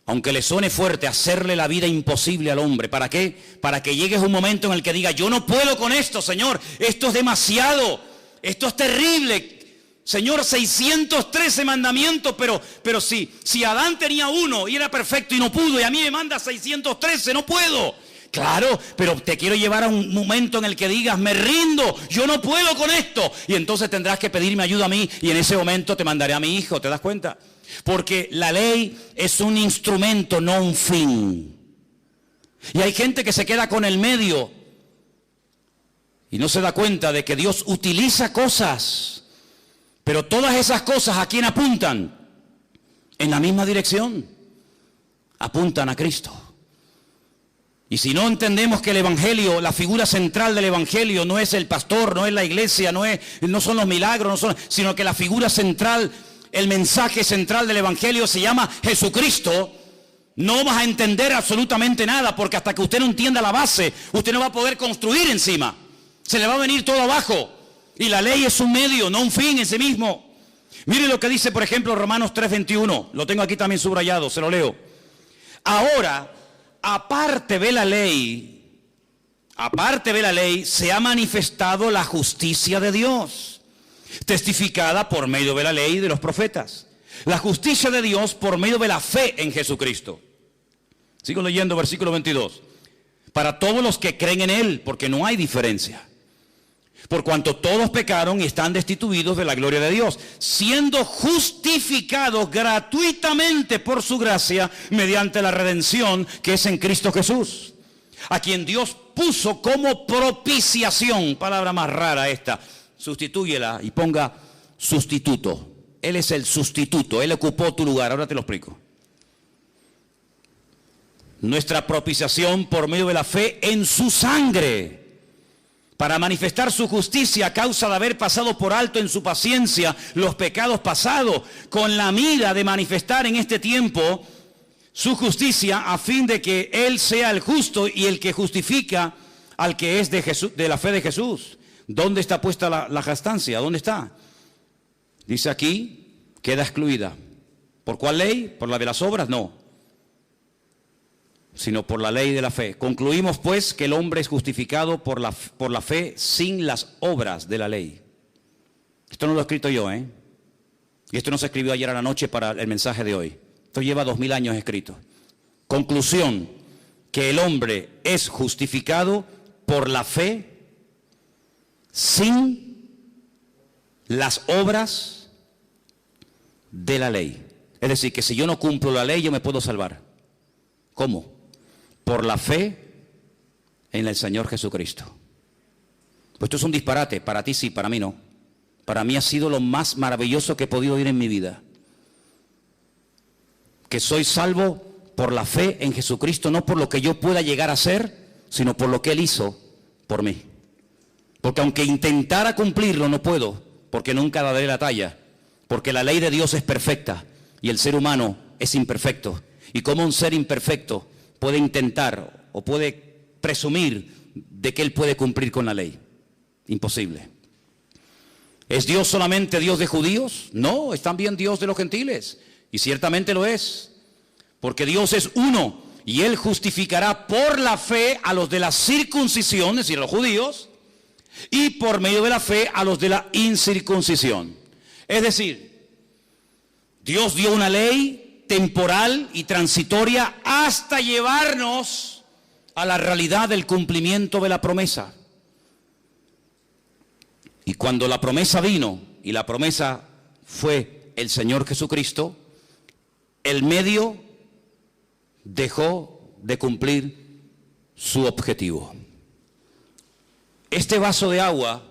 aunque le suene fuerte, hacerle la vida imposible al hombre. ¿Para qué? Para que llegue un momento en el que diga, yo no puedo con esto, Señor, esto es demasiado, esto es terrible. Señor, 613 mandamientos, pero si Adán tenía uno y era perfecto y no pudo, y a mí me manda 613, no puedo. Claro, pero te quiero llevar a un momento en el que digas, me rindo, yo no puedo con esto. Y entonces tendrás que pedirme ayuda a mí y en ese momento te mandaré a mi hijo, ¿te das cuenta? Porque la ley es un instrumento, no un fin. Y hay gente que se queda con el medio y no se da cuenta de que Dios utiliza cosas. Pero todas esas cosas, ¿a quién apuntan? En la misma dirección. Apuntan a Cristo. Y si no entendemos que el Evangelio, la figura central del Evangelio no es el pastor, no es la iglesia, no son los milagros, sino que la figura central, el mensaje central del Evangelio se llama Jesucristo, no vas a entender absolutamente nada, porque hasta que usted no entienda la base, usted no va a poder construir encima. Se le va a venir todo abajo. Y la ley es un medio, no un fin en sí mismo. Mire lo que dice, por ejemplo, Romanos 3:21. Lo tengo aquí también subrayado, se lo leo. Ahora, aparte de la ley, se ha manifestado la justicia de Dios, testificada por medio de la ley y de los profetas. La justicia de Dios por medio de la fe en Jesucristo. Sigo leyendo versículo 22. Para todos los que creen en Él, porque no hay diferencia. Por cuanto todos pecaron y están destituidos de la gloria de Dios, siendo justificados gratuitamente por su gracia mediante la redención que es en Cristo Jesús, a quien Dios puso como propiciación, palabra más rara esta, sustitúyela y ponga sustituto. Él es el sustituto, Él ocupó tu lugar, ahora te lo explico. Nuestra propiciación por medio de la fe en su sangre, para manifestar su justicia a causa de haber pasado por alto en su paciencia los pecados pasados, con la mira de manifestar en este tiempo su justicia, a fin de que Él sea el justo y el que justifica al que es de Jesús, de la fe de Jesús. ¿Dónde está puesta la jactancia? ¿Dónde está? Dice aquí, queda excluida. ¿Por cuál ley? ¿Por la de las obras? No, sino por la ley de la fe. Concluimos pues que el hombre es justificado por la fe sin las obras de la ley. Esto no lo he escrito yo, y esto no se escribió ayer a la noche para el mensaje de hoy. Esto lleva 2000 años escrito. Conclusión, que el hombre es justificado por la fe sin las obras de la ley. Es decir, que si yo no cumplo la ley, yo me puedo salvar. ¿Cómo? Por la fe en el Señor Jesucristo. Pues esto es un disparate, para ti sí, para mí no. Para mí ha sido lo más maravilloso que he podido oír en mi vida. Que soy salvo por la fe en Jesucristo, no por lo que yo pueda llegar a ser, sino por lo que Él hizo por mí. Porque aunque intentara cumplirlo, no puedo, porque nunca daré la talla. Porque la ley de Dios es perfecta y el ser humano es imperfecto. Y como un ser imperfecto puede intentar o puede presumir de que él puede cumplir con la ley. Imposible. ¿Es Dios solamente Dios de judíos? No, es también Dios de los gentiles. Y ciertamente lo es. Porque Dios es uno y Él justificará por la fe a los de la circuncisión, es decir, a los judíos, y por medio de la fe a los de la incircuncisión. Es decir, Dios dio una ley temporal y transitoria hasta llevarnos a la realidad del cumplimiento de la promesa. Y cuando la promesa vino, y la promesa fue el Señor Jesucristo, el medio dejó de cumplir su objetivo. Este vaso de agua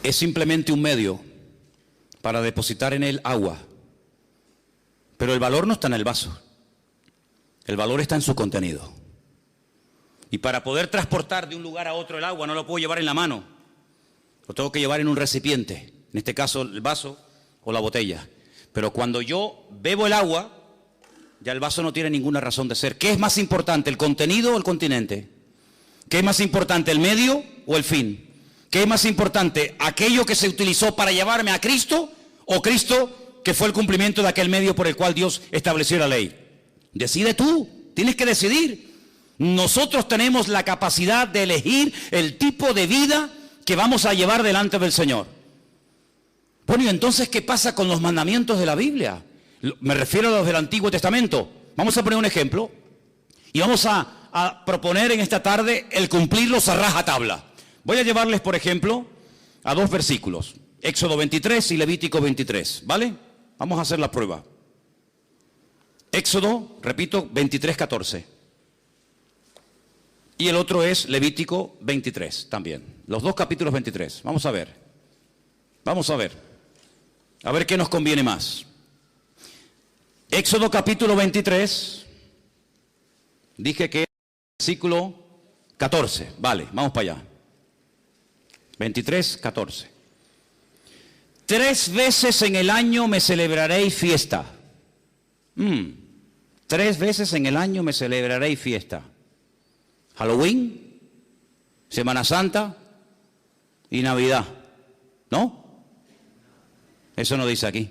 es simplemente un medio para depositar en él agua. Pero el valor no está en el vaso. El valor está en su contenido. Y para poder transportar de un lugar a otro el agua, no lo puedo llevar en la mano. Lo tengo que llevar en un recipiente. En este caso, el vaso o la botella. Pero cuando yo bebo el agua, ya el vaso no tiene ninguna razón de ser. ¿Qué es más importante, el contenido o el continente? ¿Qué es más importante, el medio o el fin? ¿Qué es más importante, aquello que se utilizó para llevarme a Cristo o Cristo que fue el cumplimiento de aquel medio por el cual Dios estableció la ley? Decide tú, tienes que decidir. Nosotros tenemos la capacidad de elegir el tipo de vida que vamos a llevar delante del Señor. Bueno, y entonces, ¿qué pasa con los mandamientos de la Biblia? Me refiero a los del Antiguo Testamento. Vamos a poner un ejemplo y vamos a proponer en esta tarde el cumplirlos a rajatabla. Voy a llevarles, por ejemplo, a dos versículos, Éxodo 23 y Levítico 23, ¿vale? Vamos a hacer la prueba. Éxodo, repito, 23, 14. Y el otro es Levítico 23 también. Los dos capítulos 23. Vamos a ver. Vamos a ver. A ver qué nos conviene más. Éxodo capítulo 23. Dije que es versículo 14. Vale, vamos para allá. 23, 14. 3 veces en el año me celebraréis fiesta. 3 veces en el año me celebraréis fiesta. Halloween, Semana Santa y Navidad. ¿No? Eso no dice aquí.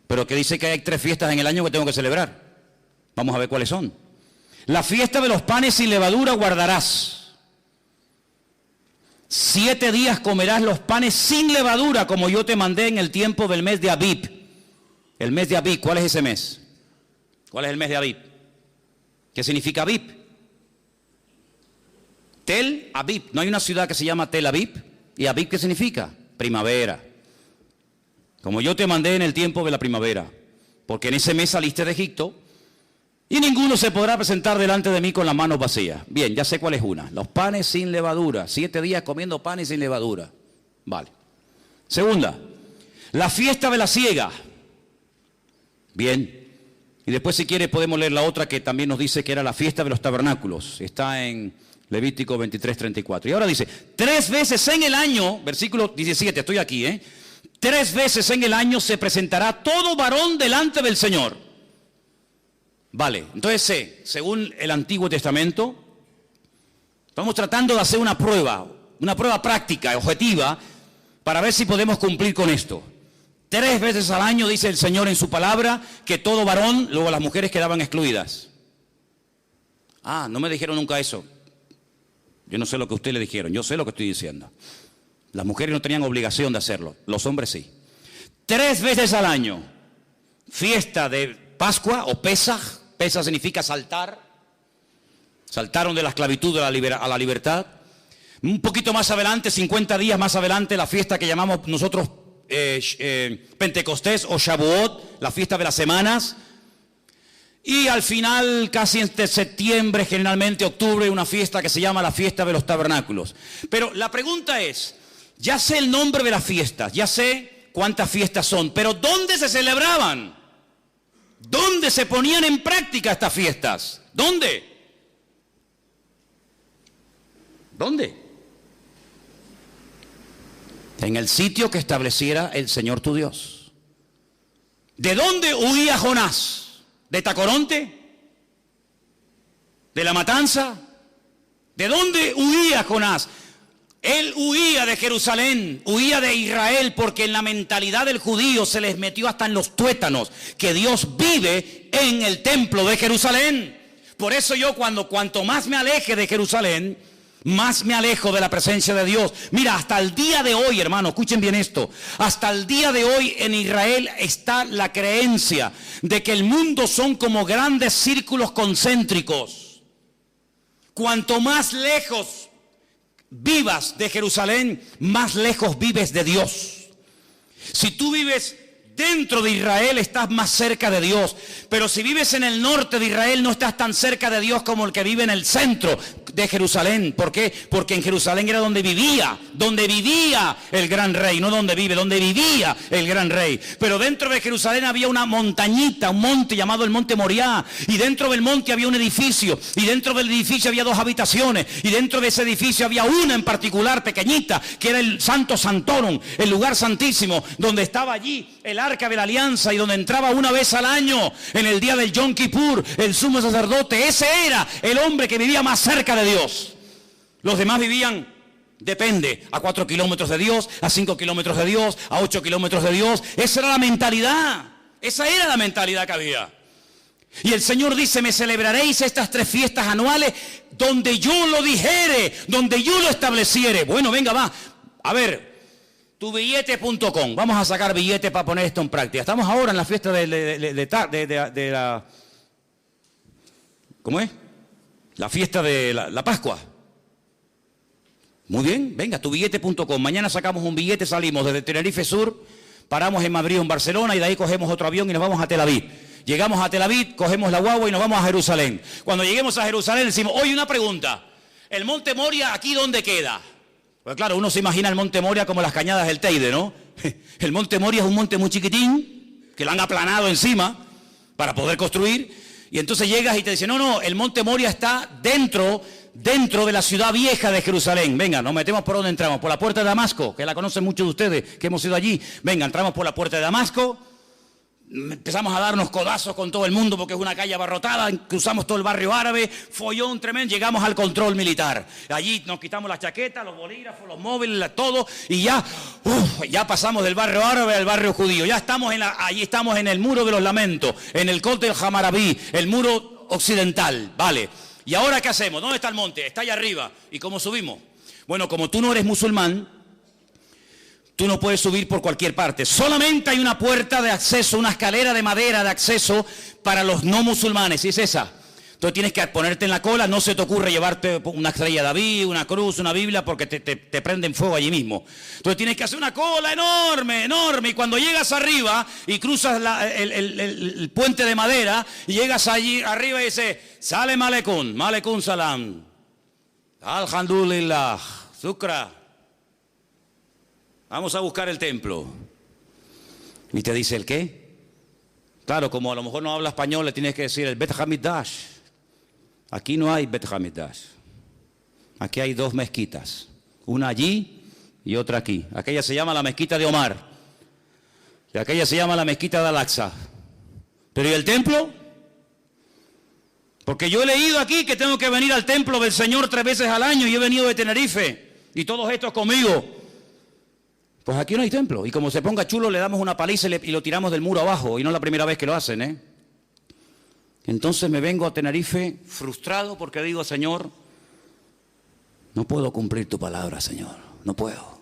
Pero que dice que hay 3 fiestas en el año que tengo que celebrar. Vamos a ver cuáles son. La fiesta de los panes sin levadura guardarás. 7 días comerás los panes sin levadura, como yo te mandé en el tiempo del mes de Abib. El mes de Abib, ¿cuál es ese mes? ¿Cuál es el mes de Abib? ¿Qué significa Abib? Tel Aviv. ¿No hay una ciudad que se llama Tel Aviv? ¿Y Aviv qué significa? Primavera. Como yo te mandé en el tiempo de la primavera. Porque en ese mes saliste de Egipto y ninguno se podrá presentar delante de mí con las manos vacías. Bien, ya sé cuál es una. Los panes sin levadura. 7 días comiendo panes sin levadura. Vale. Segunda, la fiesta de la siega. Bien. Y después, si quiere, podemos leer la otra que también nos dice que era la fiesta de los tabernáculos. Está en Levítico 23, 34. Y ahora dice, 3 veces en el año, versículo 17, estoy aquí, 3 veces en el año se presentará todo varón delante del Señor. Vale, entonces según el Antiguo Testamento, estamos tratando de hacer una prueba práctica, objetiva, para ver si podemos cumplir con esto. 3 veces al año dice el Señor en su palabra que todo varón, luego las mujeres quedaban excluidas. Ah, no me dijeron nunca eso. Yo no sé lo que ustedes le dijeron, yo sé lo que estoy diciendo. Las mujeres no tenían obligación de hacerlo, los hombres sí. 3 veces al año, fiesta de Pascua o Pesaj. Pesaj significa saltar. Saltaron de la esclavitud a la libertad. Un poquito más adelante, 50 días más adelante, la fiesta que llamamos nosotros Pentecostés o Shavuot, la fiesta de las semanas. Y al final, casi entre septiembre, generalmente octubre, una fiesta que se llama la fiesta de los tabernáculos. Pero la pregunta es, ya sé el nombre de las fiestas, ya sé cuántas fiestas son, pero ¿dónde se celebraban? ¿Dónde se ponían en práctica estas fiestas? ¿Dónde? ¿Dónde? En el sitio que estableciera el Señor tu Dios. ¿De dónde huía Jonás? ¿De Tacoronte? ¿De la matanza? ¿De dónde huía Jonás? Él huía de Jerusalén, huía de Israel, porque en la mentalidad del judío se les metió hasta en los tuétanos que Dios vive en el templo de Jerusalén. Por eso yo cuanto más me aleje de Jerusalén, más me alejo de la presencia de Dios. Mira, hasta el día de hoy, hermano, escuchen bien esto. Hasta el día de hoy en Israel está la creencia de que el mundo son como grandes círculos concéntricos. Cuanto más lejos vivas de Jerusalén, más lejos vives de Dios. Si tú vives dentro de Israel, estás más cerca de Dios. Pero si vives en el norte de Israel, no estás tan cerca de Dios como el que vive en el centro de Jerusalén. ¿Por qué? Porque en Jerusalén era donde vivía el gran rey, no donde vive, donde vivía el gran rey. Pero dentro de Jerusalén había una montañita, un monte llamado el Monte Moriah, y dentro del monte había un edificio, y dentro del edificio había 2 habitaciones, y dentro de ese edificio había una en particular, pequeñita, que era el Santo Santorum, el lugar santísimo, donde estaba allí el Arca de la Alianza, y donde entraba una vez al año, en el día del Yom Kippur, el sumo sacerdote. Ese era el hombre que vivía más cerca de Dios. Los demás vivían, depende, a 4 kilómetros de Dios, a 5 kilómetros de Dios, a 8 kilómetros de Dios. Esa era la mentalidad, esa era la mentalidad que había. Y el Señor dice, me celebraréis estas 3 fiestas anuales donde yo lo dijere, donde yo lo estableciere. Bueno, venga, va, a ver, tubillete.com, vamos a sacar billetes para poner esto en práctica. Estamos ahora en la fiesta de la... ¿Cómo es? La fiesta de la Pascua. Muy bien, venga, tubillete.com. Mañana sacamos un billete, salimos desde Tenerife Sur, paramos en Madrid o en Barcelona y de ahí cogemos otro avión y nos vamos a Tel Aviv. Llegamos a Tel Aviv, cogemos la guagua y nos vamos a Jerusalén. Cuando lleguemos a Jerusalén decimos, oye, una pregunta, ¿el Monte Moria aquí dónde queda? Pues claro, uno se imagina el Monte Moria como las cañadas del Teide, ¿no? El Monte Moria es un monte muy chiquitín, que lo han aplanado encima para poder construir. Y entonces llegas y te dicen, no, el Monte Moria está dentro de la ciudad vieja de Jerusalén. Venga, nos metemos por donde entramos, por la puerta de Damasco, que la conocen muchos de ustedes, que hemos ido allí. Venga, entramos por la puerta de Damasco, empezamos a darnos codazos con todo el mundo porque es una calle abarrotada, cruzamos todo el barrio árabe, follón tremendo, llegamos al control militar. Allí nos quitamos las chaquetas, los bolígrafos, los móviles, todo, y ya pasamos del barrio árabe al barrio judío. Ya estamos allí estamos en el muro de los lamentos, en el Col del Hammurabi, el muro occidental, ¿vale? ¿Y ahora qué hacemos? ¿Dónde está el monte? Está allá arriba. ¿Y cómo subimos? Bueno, como tú no eres musulmán, tú no puedes subir por cualquier parte. Solamente hay una puerta de acceso, una escalera de madera de acceso para los no musulmanes, y es esa. Entonces tienes que ponerte en la cola, no se te ocurre llevarte una estrella de David, una cruz, una Biblia, porque te prenden fuego allí mismo. Entonces tienes que hacer una cola enorme, enorme, y cuando llegas arriba y cruzas el puente de madera, y llegas allí arriba y dices, Salem Aleikum, Aleikum Salam, Alhamdulillah, Shukra. Vamos a buscar el templo. Y te dice, ¿el qué? Claro, como a lo mejor no habla español, le tienes que decir el Bet Hamidash. Aquí no hay Bet Hamidash. Aquí hay 2 mezquitas. Una allí y otra aquí. Aquella se llama la mezquita de Omar. Y aquella se llama la mezquita de Al-Aqsa. ¿Pero y el templo? Porque yo he leído aquí que tengo que venir al templo del Señor 3 veces al año y he venido de Tenerife. Y todos estos conmigo. Pues aquí no hay templo. Y como se ponga chulo, le damos una paliza y lo tiramos del muro abajo. Y no es la primera vez que lo hacen, ¿eh? Entonces me vengo a Tenerife frustrado porque digo, Señor, no puedo cumplir tu palabra, Señor. No puedo.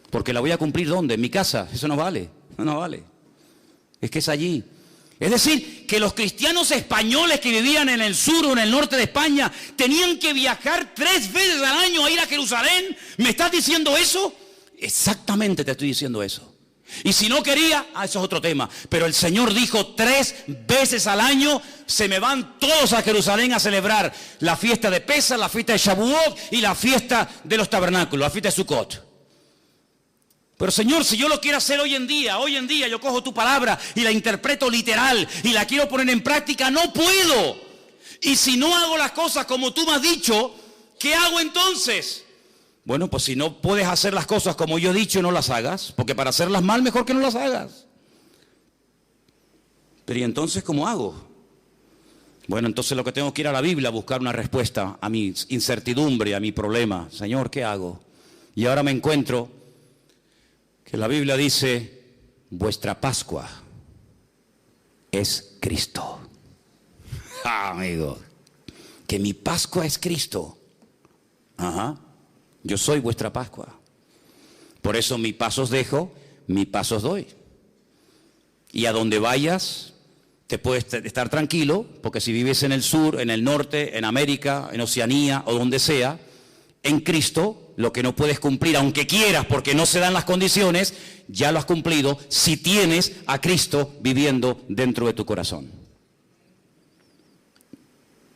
Porque la voy a cumplir ¿dónde? En mi casa. Eso no vale. No vale. Es que es allí. Es decir, que los cristianos españoles que vivían en el sur o en el norte de España tenían que viajar 3 veces al año a ir a Jerusalén. ¿Me estás diciendo eso? Exactamente te estoy diciendo eso. Y si no quería, eso es otro tema. Pero el Señor dijo 3 veces al año se me van todos a Jerusalén a celebrar la fiesta de Pesach, la fiesta de Shavuot y la fiesta de los tabernáculos, la fiesta de Sukkot. Pero Señor, si yo lo quiero hacer hoy en día yo cojo tu palabra y la interpreto literal y la quiero poner en práctica, no puedo. Y si no hago las cosas como tú me has dicho, ¿qué hago entonces? Bueno, pues si no puedes hacer las cosas como yo he dicho, no las hagas, porque para hacerlas mal mejor que no las hagas. Pero ¿y entonces cómo hago? Bueno, entonces lo que tengo que ir a la Biblia a buscar una respuesta a mi incertidumbre, a mi problema. Señor, ¿qué hago? Y ahora me encuentro que la Biblia dice, vuestra Pascua es Cristo. Amigo, que mi Pascua es Cristo. Ajá. Yo soy vuestra Pascua. Por eso mi paz os dejo, mi paz os doy. Y a donde vayas, te puedes estar tranquilo, porque si vives en el sur, en el norte, en América, en Oceanía o donde sea, en Cristo, lo que no puedes cumplir, aunque quieras, porque no se dan las condiciones, ya lo has cumplido si tienes a Cristo viviendo dentro de tu corazón.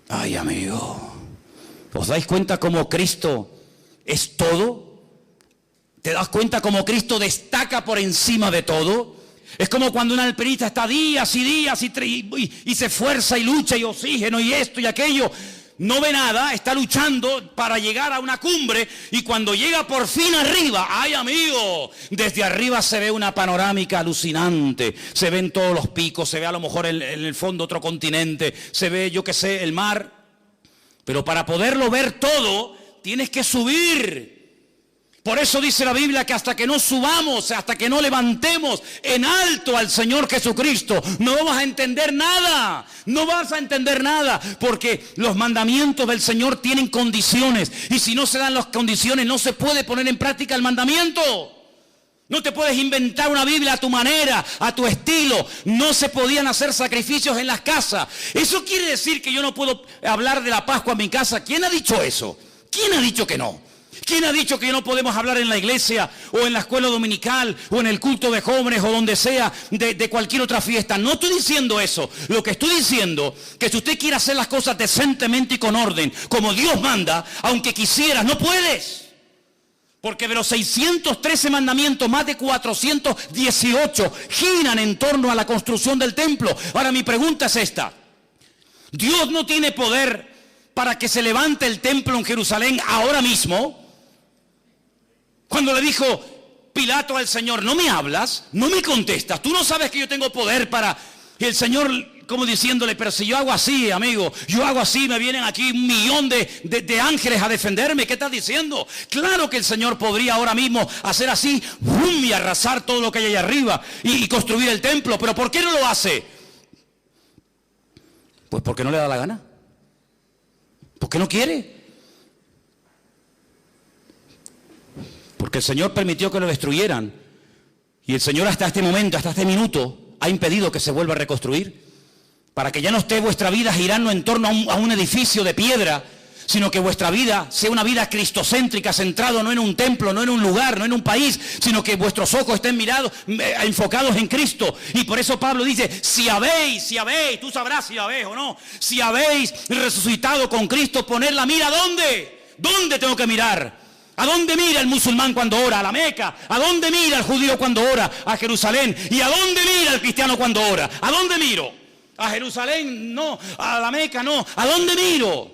Ay, amigo, ¿os dais cuenta cómo Cristo es todo? ¿Te das cuenta cómo Cristo destaca por encima de todo? Es como cuando un alpinista está días y días y se esfuerza y lucha y oxígeno y esto y aquello. No ve nada, está luchando para llegar a una cumbre y cuando llega por fin arriba, ¡ay, amigo! Desde arriba se ve una panorámica alucinante, se ven todos los picos, se ve a lo mejor en el fondo otro continente, se ve, yo qué sé, el mar. Pero para poderlo ver todo, tienes que subir. Por eso dice la Biblia que hasta que no subamos, hasta que no levantemos en alto al Señor Jesucristo, no vamos a entender nada. No vas a entender nada, porque los mandamientos del Señor tienen condiciones. Y si no se dan las condiciones, no se puede poner en práctica el mandamiento. No te puedes inventar una Biblia a tu manera, a tu estilo. No se podían hacer sacrificios en las casas. Eso quiere decir que yo no puedo hablar de la Pascua en mi casa. ¿Quién ha dicho eso? ¿Quién ha dicho que no? ¿Quién ha dicho que no podemos hablar en la iglesia o en la escuela dominical o en el culto de jóvenes o donde sea de cualquier otra fiesta? No estoy diciendo eso. Lo que estoy diciendo que si usted quiere hacer las cosas decentemente y con orden, como Dios manda, aunque quisieras, no puedes. Porque de los 613 mandamientos, más de 418 giran en torno a la construcción del templo. Ahora mi pregunta es esta. ¿Dios no tiene poder para que se levante el templo en Jerusalén ahora mismo? Cuando le dijo Pilato al Señor, ¿no me hablas? ¿No me contestas? ¿Tú no sabes que yo tengo poder para...? Y el Señor como diciéndole, pero si yo hago así, amigo, yo hago así, me vienen aquí 1.000.000 de ángeles a defenderme. ¿Qué estás diciendo? Claro que el Señor podría ahora mismo hacer así, ¡bum!, y arrasar todo lo que hay allá arriba y construir el templo. ¿Pero por qué no lo hace? Pues porque no le da la gana. ¿Por qué no quiere? Porque el Señor permitió que lo destruyeran. Y el Señor hasta este momento, hasta este minuto, ha impedido que se vuelva a reconstruir. Para que ya no esté vuestra vida girando en torno a un edificio de piedra, sino que vuestra vida sea una vida cristocéntrica, centrado no en un templo, no en un lugar, no en un país, sino que vuestros ojos estén enfocados en Cristo. Y por eso Pablo dice, si habéis, tú sabrás si habéis o no, si habéis resucitado con Cristo, poner la mira ¿dónde? ¿Dónde tengo que mirar? ¿A dónde mira el musulmán cuando ora? A la Meca. ¿A dónde mira el judío cuando ora? A Jerusalén. ¿Y a dónde mira el cristiano cuando ora? ¿A dónde miro? A Jerusalén no, a la Meca no. ¿A dónde miro?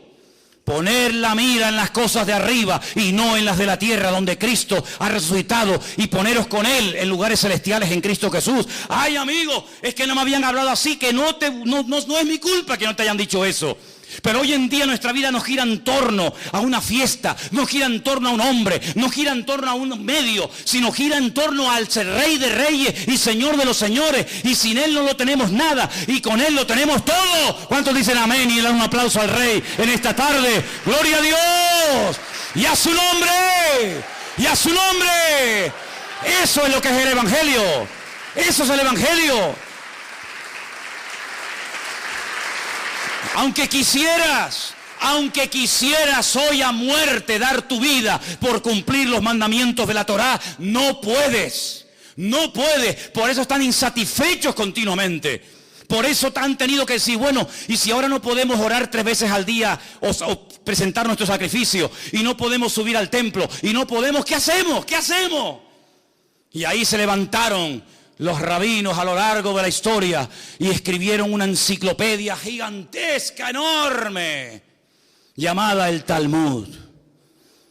Poner la mira en las cosas de arriba y no en las de la tierra, donde Cristo ha resucitado, y poneros con Él en lugares celestiales en Cristo Jesús. Ay, amigo, es que no me habían hablado así, que no es mi culpa que no te hayan dicho eso. Pero hoy en día nuestra vida no gira en torno a una fiesta, no gira en torno a un hombre, no gira en torno a un medio, sino gira en torno al Rey de Reyes y Señor de los Señores. Y sin Él no lo tenemos nada, y con Él lo tenemos todo. ¿Cuántos dicen amén y le dan un aplauso al Rey en esta tarde? ¡Gloria a Dios! ¡Y a su nombre! ¡Y a su nombre! Eso es lo que es el Evangelio. Eso es el Evangelio. Aunque quisieras hoy a muerte dar tu vida por cumplir los mandamientos de la Torá, no puedes. No puedes. Por eso están insatisfechos continuamente. Por eso han tenido que decir, bueno, y si ahora no podemos orar 3 veces al día o presentar nuestro sacrificio, y no podemos subir al templo, y no podemos, ¿qué hacemos? ¿Qué hacemos? Y ahí se levantaron los rabinos a lo largo de la historia y escribieron una enciclopedia gigantesca, enorme, llamada el Talmud.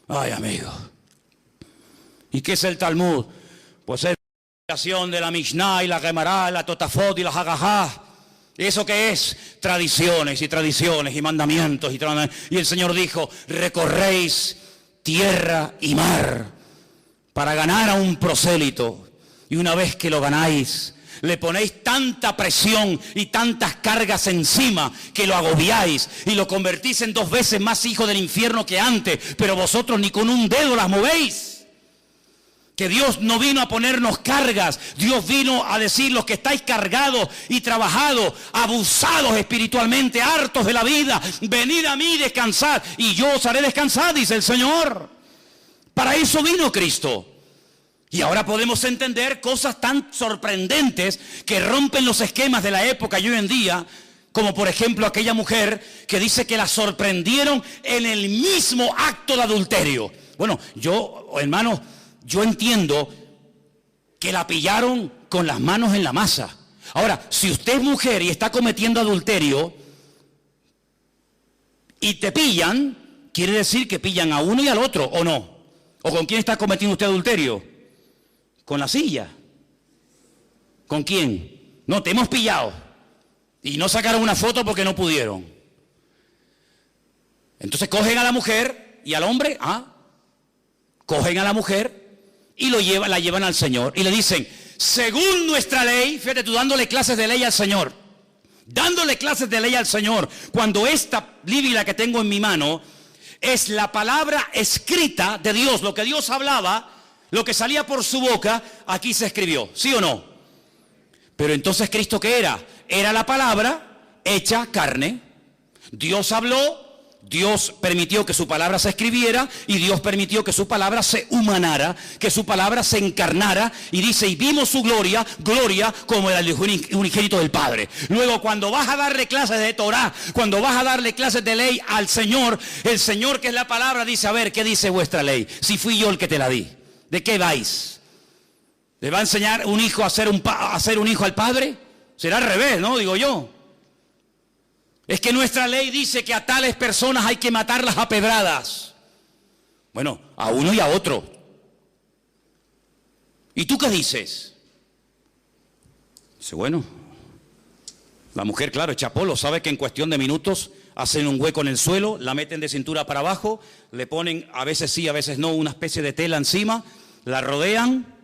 Ay, amigo. ¿Y qué es el Talmud? Pues es la creación de la Mishnah y la Gemara, la Totafot y la Hagahá. ¿Eso qué es? Tradiciones y tradiciones y mandamientos. Y el Señor dijo, recorréis tierra y mar para ganar a un prosélito. Y una vez que lo ganáis, le ponéis tanta presión y tantas cargas encima que lo agobiáis y lo convertís en 2 veces más hijo del infierno que antes, pero vosotros ni con un dedo las movéis. Que Dios no vino a ponernos cargas, Dios vino a decir, los que estáis cargados y trabajados, abusados espiritualmente, hartos de la vida, venid a mí y descansad, y yo os haré descansar, dice el Señor. Para eso vino Cristo. Y ahora podemos entender cosas tan sorprendentes que rompen los esquemas de la época y hoy en día, como por ejemplo aquella mujer que dice que la sorprendieron en el mismo acto de adulterio. Bueno, hermanos, yo entiendo que la pillaron con las manos en la masa. Ahora, si usted es mujer y está cometiendo adulterio y te pillan, quiere decir que pillan a uno y al otro, ¿o no? ¿O con quién está cometiendo usted adulterio? Con la silla. ¿Con quién? No, te hemos pillado. Y no sacaron una foto porque no pudieron. Entonces cogen a la mujer y al hombre, cogen a la mujer y la llevan al Señor. Y le dicen, según nuestra ley, fíjate tú dándole clases de ley al Señor. Dándole clases de ley al Señor. Cuando esta Biblia que tengo en mi mano es la palabra escrita de Dios, lo que Dios hablaba, lo que salía por su boca, aquí se escribió, ¿sí o no? Pero entonces Cristo, ¿qué era? Era la palabra hecha carne. Dios habló, Dios permitió que su palabra se escribiera y Dios permitió que su palabra se humanara, que su palabra se encarnara, y dice, y vimos su gloria como el unigénito del Padre. Luego, cuando vas a darle clases de Torah, cuando vas a darle clases de ley al Señor, el Señor, que es la palabra, dice, a ver, ¿qué dice vuestra ley? Si fui yo el que te la di. ¿De qué vais? ¿Le va a enseñar un hijo a ser un hijo al padre? Será al revés, ¿no? Digo yo. Es que nuestra ley dice que a tales personas hay que matarlas a pedradas. Bueno, a uno y a otro. ¿Y tú qué dices? Dice, bueno, la mujer, claro, echa polo, sabe que en cuestión de minutos hacen un hueco en el suelo, la meten de cintura para abajo, le ponen, a veces sí, a veces no, una especie de tela encima, la rodean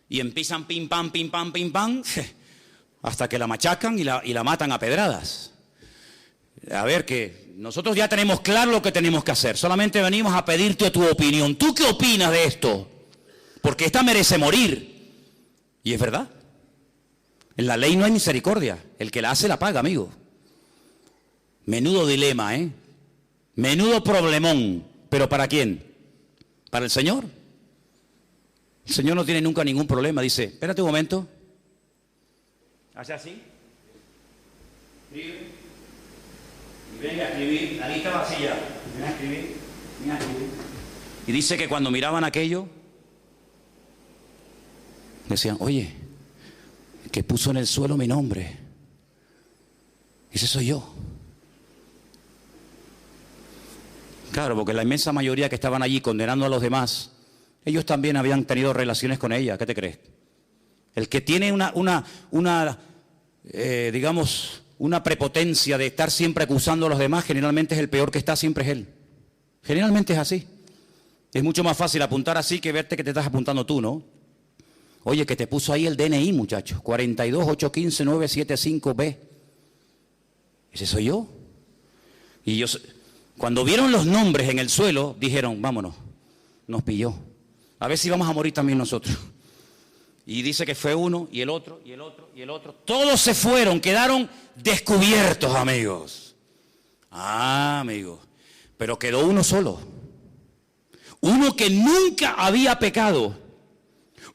y empiezan pim pam, hasta que la machacan y la matan a pedradas. A ver, que nosotros ya tenemos claro lo que tenemos que hacer, solamente venimos a pedirte tu opinión. ¿Tú qué opinas de esto? Porque esta merece morir. Y es verdad. En la ley no hay misericordia, el que la hace la paga, amigo. Menudo dilema, ¿eh? Menudo problemón. ¿Pero para quién? ¿Para el Señor? El Señor no tiene nunca ningún problema. Dice, espérate un momento. Hace así. Escribe. Y venga a escribir. La lista vacía. Ven a escribir. Ven a escribir. Y dice que cuando miraban aquello, decían, oye, que puso en el suelo mi nombre. Ese soy yo. Claro, porque la inmensa mayoría que estaban allí condenando a los demás, ellos también habían tenido relaciones con ella. ¿Qué te crees? El que tiene digamos, una prepotencia de estar siempre acusando a los demás, generalmente es el peor que está, siempre es él. Generalmente es así. Es mucho más fácil apuntar así que verte que te estás apuntando tú, ¿no? Oye, que te puso ahí el DNI, muchachos, 42815-975B. Ese soy yo. Y yo, cuando vieron los nombres en el suelo, dijeron, vámonos, nos pilló. A ver si vamos a morir también nosotros. Y dice que fue uno, y el otro, y el otro, y el otro. Todos se fueron, quedaron descubiertos, amigos. Ah, amigo, pero quedó uno solo. Uno que nunca había pecado.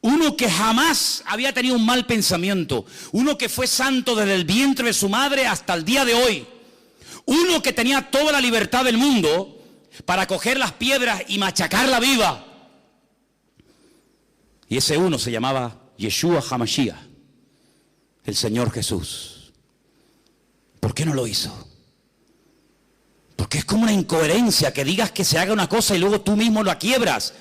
Uno que jamás había tenido un mal pensamiento. Uno que fue santo desde el vientre de su madre hasta el día de hoy. Uno que tenía toda la libertad del mundo para coger las piedras y machacarla viva. Y ese uno se llamaba Yeshua HaMashiach, el Señor Jesús. ¿Por qué no lo hizo? Porque es como una incoherencia que digas que se haga una cosa y luego tú mismo la quiebras.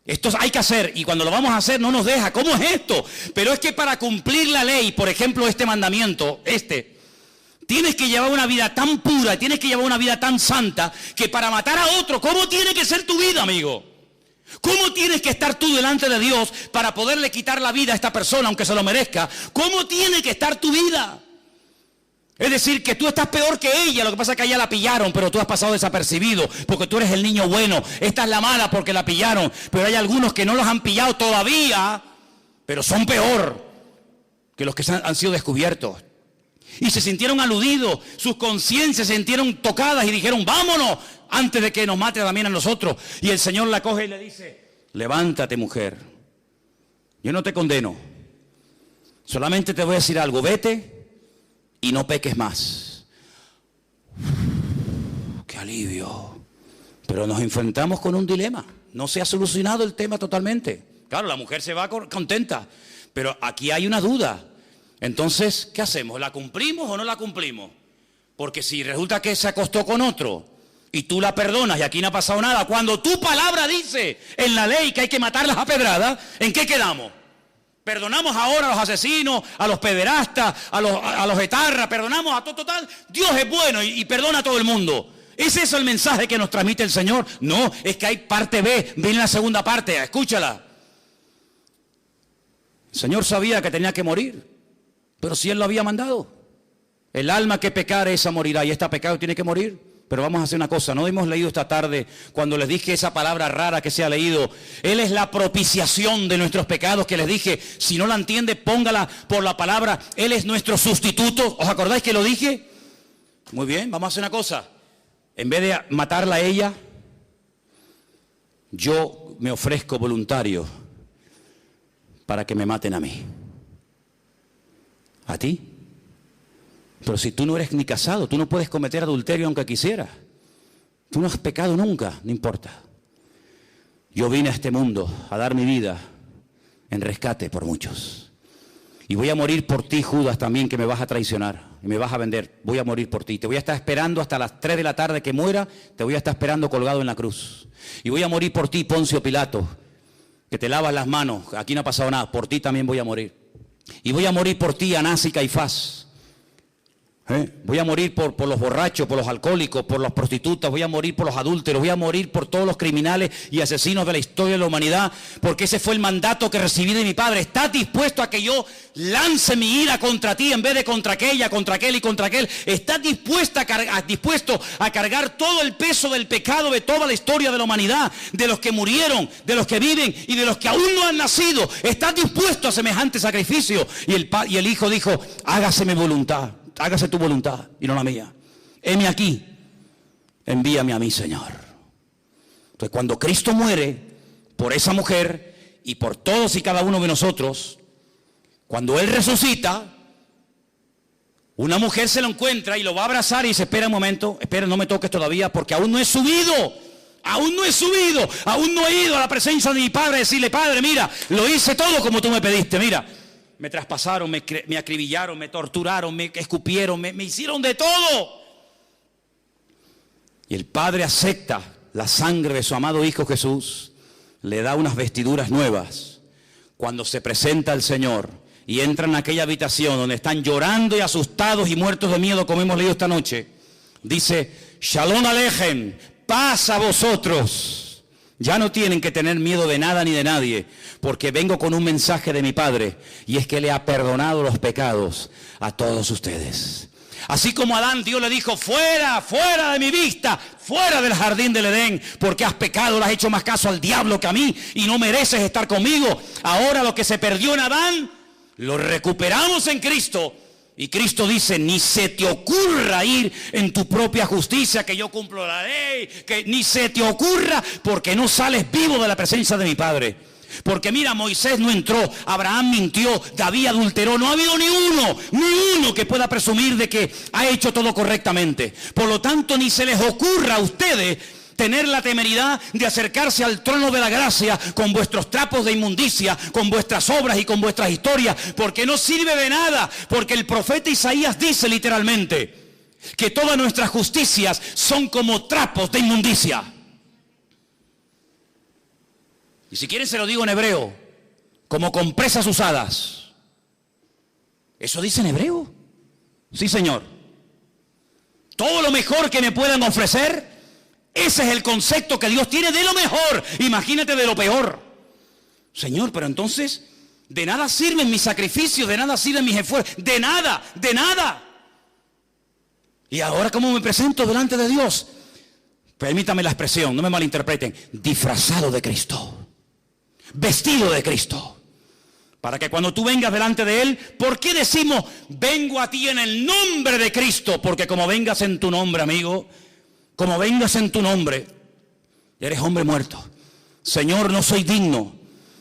Esto hay que hacer, y cuando lo vamos a hacer no nos deja. ¿Cómo es esto? Pero es que para cumplir la ley, por ejemplo, este mandamiento, tienes que llevar una vida tan pura, tienes que llevar una vida tan santa, que para matar a otro, ¿cómo tiene que ser tu vida, amigo? ¿Cómo tienes que estar tú delante de Dios para poderle quitar la vida a esta persona, aunque se lo merezca? ¿Cómo tiene que estar tu vida? Es decir, que tú estás peor que ella. Lo que pasa es que a ella la pillaron, pero tú has pasado desapercibido, porque tú eres el niño bueno. Esta es la mala porque la pillaron, pero hay algunos que no los han pillado todavía, pero son peor que los que han sido descubiertos. Y se sintieron aludidos, sus conciencias se sintieron tocadas y dijeron, vámonos, antes de que nos mate también a nosotros. Y el Señor la coge y le dice, levántate, mujer, yo no te condeno, solamente te voy a decir algo, vete y no peques más. ¡Qué alivio! Pero nos enfrentamos con un dilema. No se ha solucionado el tema totalmente. Claro, la mujer se va contenta, pero aquí hay una duda. Entonces, ¿qué hacemos? ¿La cumplimos o no la cumplimos? Porque si resulta que se acostó con otro y tú la perdonas y aquí no ha pasado nada, cuando tu palabra dice en la ley que hay que matarlas a pedradas, ¿en qué quedamos? Perdonamos ahora a los asesinos, a los pederastas, a los etarras, perdonamos a todo total. Dios es bueno y perdona a todo el mundo. ¿Es eso el mensaje que nos transmite el Señor? No, es que hay parte B, viene la segunda parte, escúchala. El Señor sabía que tenía que morir, pero si Él lo había mandado. El alma que pecare, esa morirá, y esta pecado tiene que morir. Pero vamos a hacer una cosa, no hemos leído esta tarde, cuando les dije esa palabra rara que se ha leído, Él es la propiciación de nuestros pecados, que les dije, si no la entiende, póngala por la palabra, Él es nuestro sustituto. ¿Os acordáis que lo dije? Muy bien, vamos a hacer una cosa, en vez de matarla a ella, yo me ofrezco voluntario para que me maten a mí. ¿A ti? Pero si tú no eres ni casado, tú no puedes cometer adulterio aunque quisieras. Tú no has pecado nunca, no importa. Yo vine a este mundo a dar mi vida en rescate por muchos. Y voy a morir por ti, Judas, también, que me vas a traicionar y me vas a vender. Voy a morir por ti. Te voy a estar esperando hasta las 3 de la tarde que muera. Te voy a estar esperando colgado en la cruz. Y voy a morir por ti, Poncio Pilato, que te lavas las manos. Aquí no ha pasado nada. Por ti también voy a morir. Y voy a morir por ti, Anás y Caifás. Voy a morir por los borrachos, por los alcohólicos, por las prostitutas, voy a morir por los adúlteros, voy a morir por todos los criminales y asesinos de la historia de la humanidad, porque ese fue el mandato que recibí de mi Padre. ¿Estás dispuesto a que yo lance mi ira contra ti en vez de contra aquella, contra aquel y contra aquel? ¿Estás dispuesto a cargar todo el peso del pecado de toda la historia de la humanidad, de los que murieron, de los que viven y de los que aún no han nacido? ¿Estás dispuesto a semejante sacrificio? Y el Hijo dijo, hágase mi voluntad. Hágase tu voluntad y no la mía. Heme aquí, envíame a mí, Señor. Entonces, cuando Cristo muere por esa mujer y por todos y cada uno de nosotros, cuando Él resucita, una mujer se lo encuentra y lo va a abrazar y dice, espera un momento, espera, no me toques todavía porque aún no he subido. Aún no he subido, aún no he ido a la presencia de mi Padre a decirle, Padre, mira, lo hice todo como tú me pediste, mira. Me traspasaron, me acribillaron, me torturaron, me escupieron, me hicieron de todo. Y el Padre acepta la sangre de su amado Hijo Jesús, le da unas vestiduras nuevas. Cuando se presenta el Señor y entra en aquella habitación donde están llorando y asustados y muertos de miedo, como hemos leído esta noche, dice, Shalom Aleichem, paz a vosotros. Ya no tienen que tener miedo de nada ni de nadie, porque vengo con un mensaje de mi Padre, y es que le ha perdonado los pecados a todos ustedes. Así como a Adán, Dios le dijo, fuera, fuera de mi vista, fuera del jardín del Edén, porque has pecado, le has hecho más caso al diablo que a mí, y no mereces estar conmigo. Ahora lo que se perdió en Adán, lo recuperamos en Cristo, Y Cristo dice, ni se te ocurra ir en tu propia justicia, que yo cumplo la ley, que ni se te ocurra, porque no sales vivo de la presencia de mi Padre. Porque mira, Moisés no entró, Abraham mintió, David adulteró, no ha habido ni uno que pueda presumir de que ha hecho todo correctamente. Por lo tanto, ni se les ocurra a ustedes tener la temeridad de acercarse al trono de la gracia con vuestros trapos de inmundicia, con vuestras obras y con vuestras historias, porque no sirve de nada, porque el profeta Isaías dice literalmente que todas nuestras justicias son como trapos de inmundicia. Y si quieren se lo digo en hebreo, como compresas usadas. ¿Eso dice en hebreo? Sí, Señor. Todo lo mejor que me puedan ofrecer, ese es el concepto que Dios tiene de lo mejor. Imagínate de lo peor. Señor, pero entonces, de nada sirven mis sacrificios, de nada sirven mis esfuerzos, de nada, de nada. Y ahora, ¿cómo me presento delante de Dios? Permítame la expresión, no me malinterpreten. Disfrazado de Cristo, vestido de Cristo. Para que cuando tú vengas delante de Él, ¿por qué decimos, vengo a ti en el nombre de Cristo? Porque como vengas en tu nombre, amigo, como vengas en tu nombre, eres hombre muerto. Señor, no soy digno.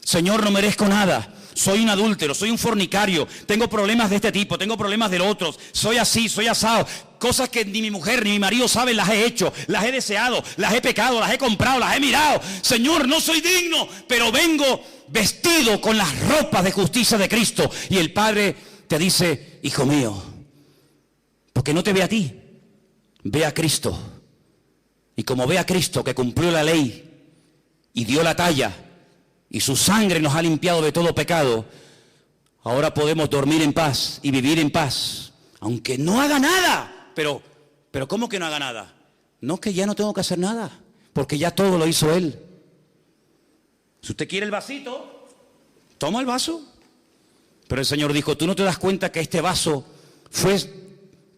Señor, no merezco nada. Soy un adúltero, soy un fornicario. Tengo problemas de este tipo, tengo problemas del otro. Soy así, soy asado. Cosas que ni mi mujer ni mi marido saben, las he hecho, las he deseado, las he pecado, las he comprado, las he mirado. Señor, no soy digno, pero vengo vestido con las ropas de justicia de Cristo. Y el Padre te dice, hijo mío, porque no te ve a ti, ve a Cristo. Y como ve a Cristo que cumplió la ley y dio la talla y su sangre nos ha limpiado de todo pecado, ahora podemos dormir en paz y vivir en paz, aunque no haga nada. Pero ¿cómo que no haga nada? No, que ya no tengo que hacer nada, porque ya todo lo hizo Él. Si usted quiere el vasito, toma el vaso. Pero el Señor dijo, ¿tú no te das cuenta que este vaso fue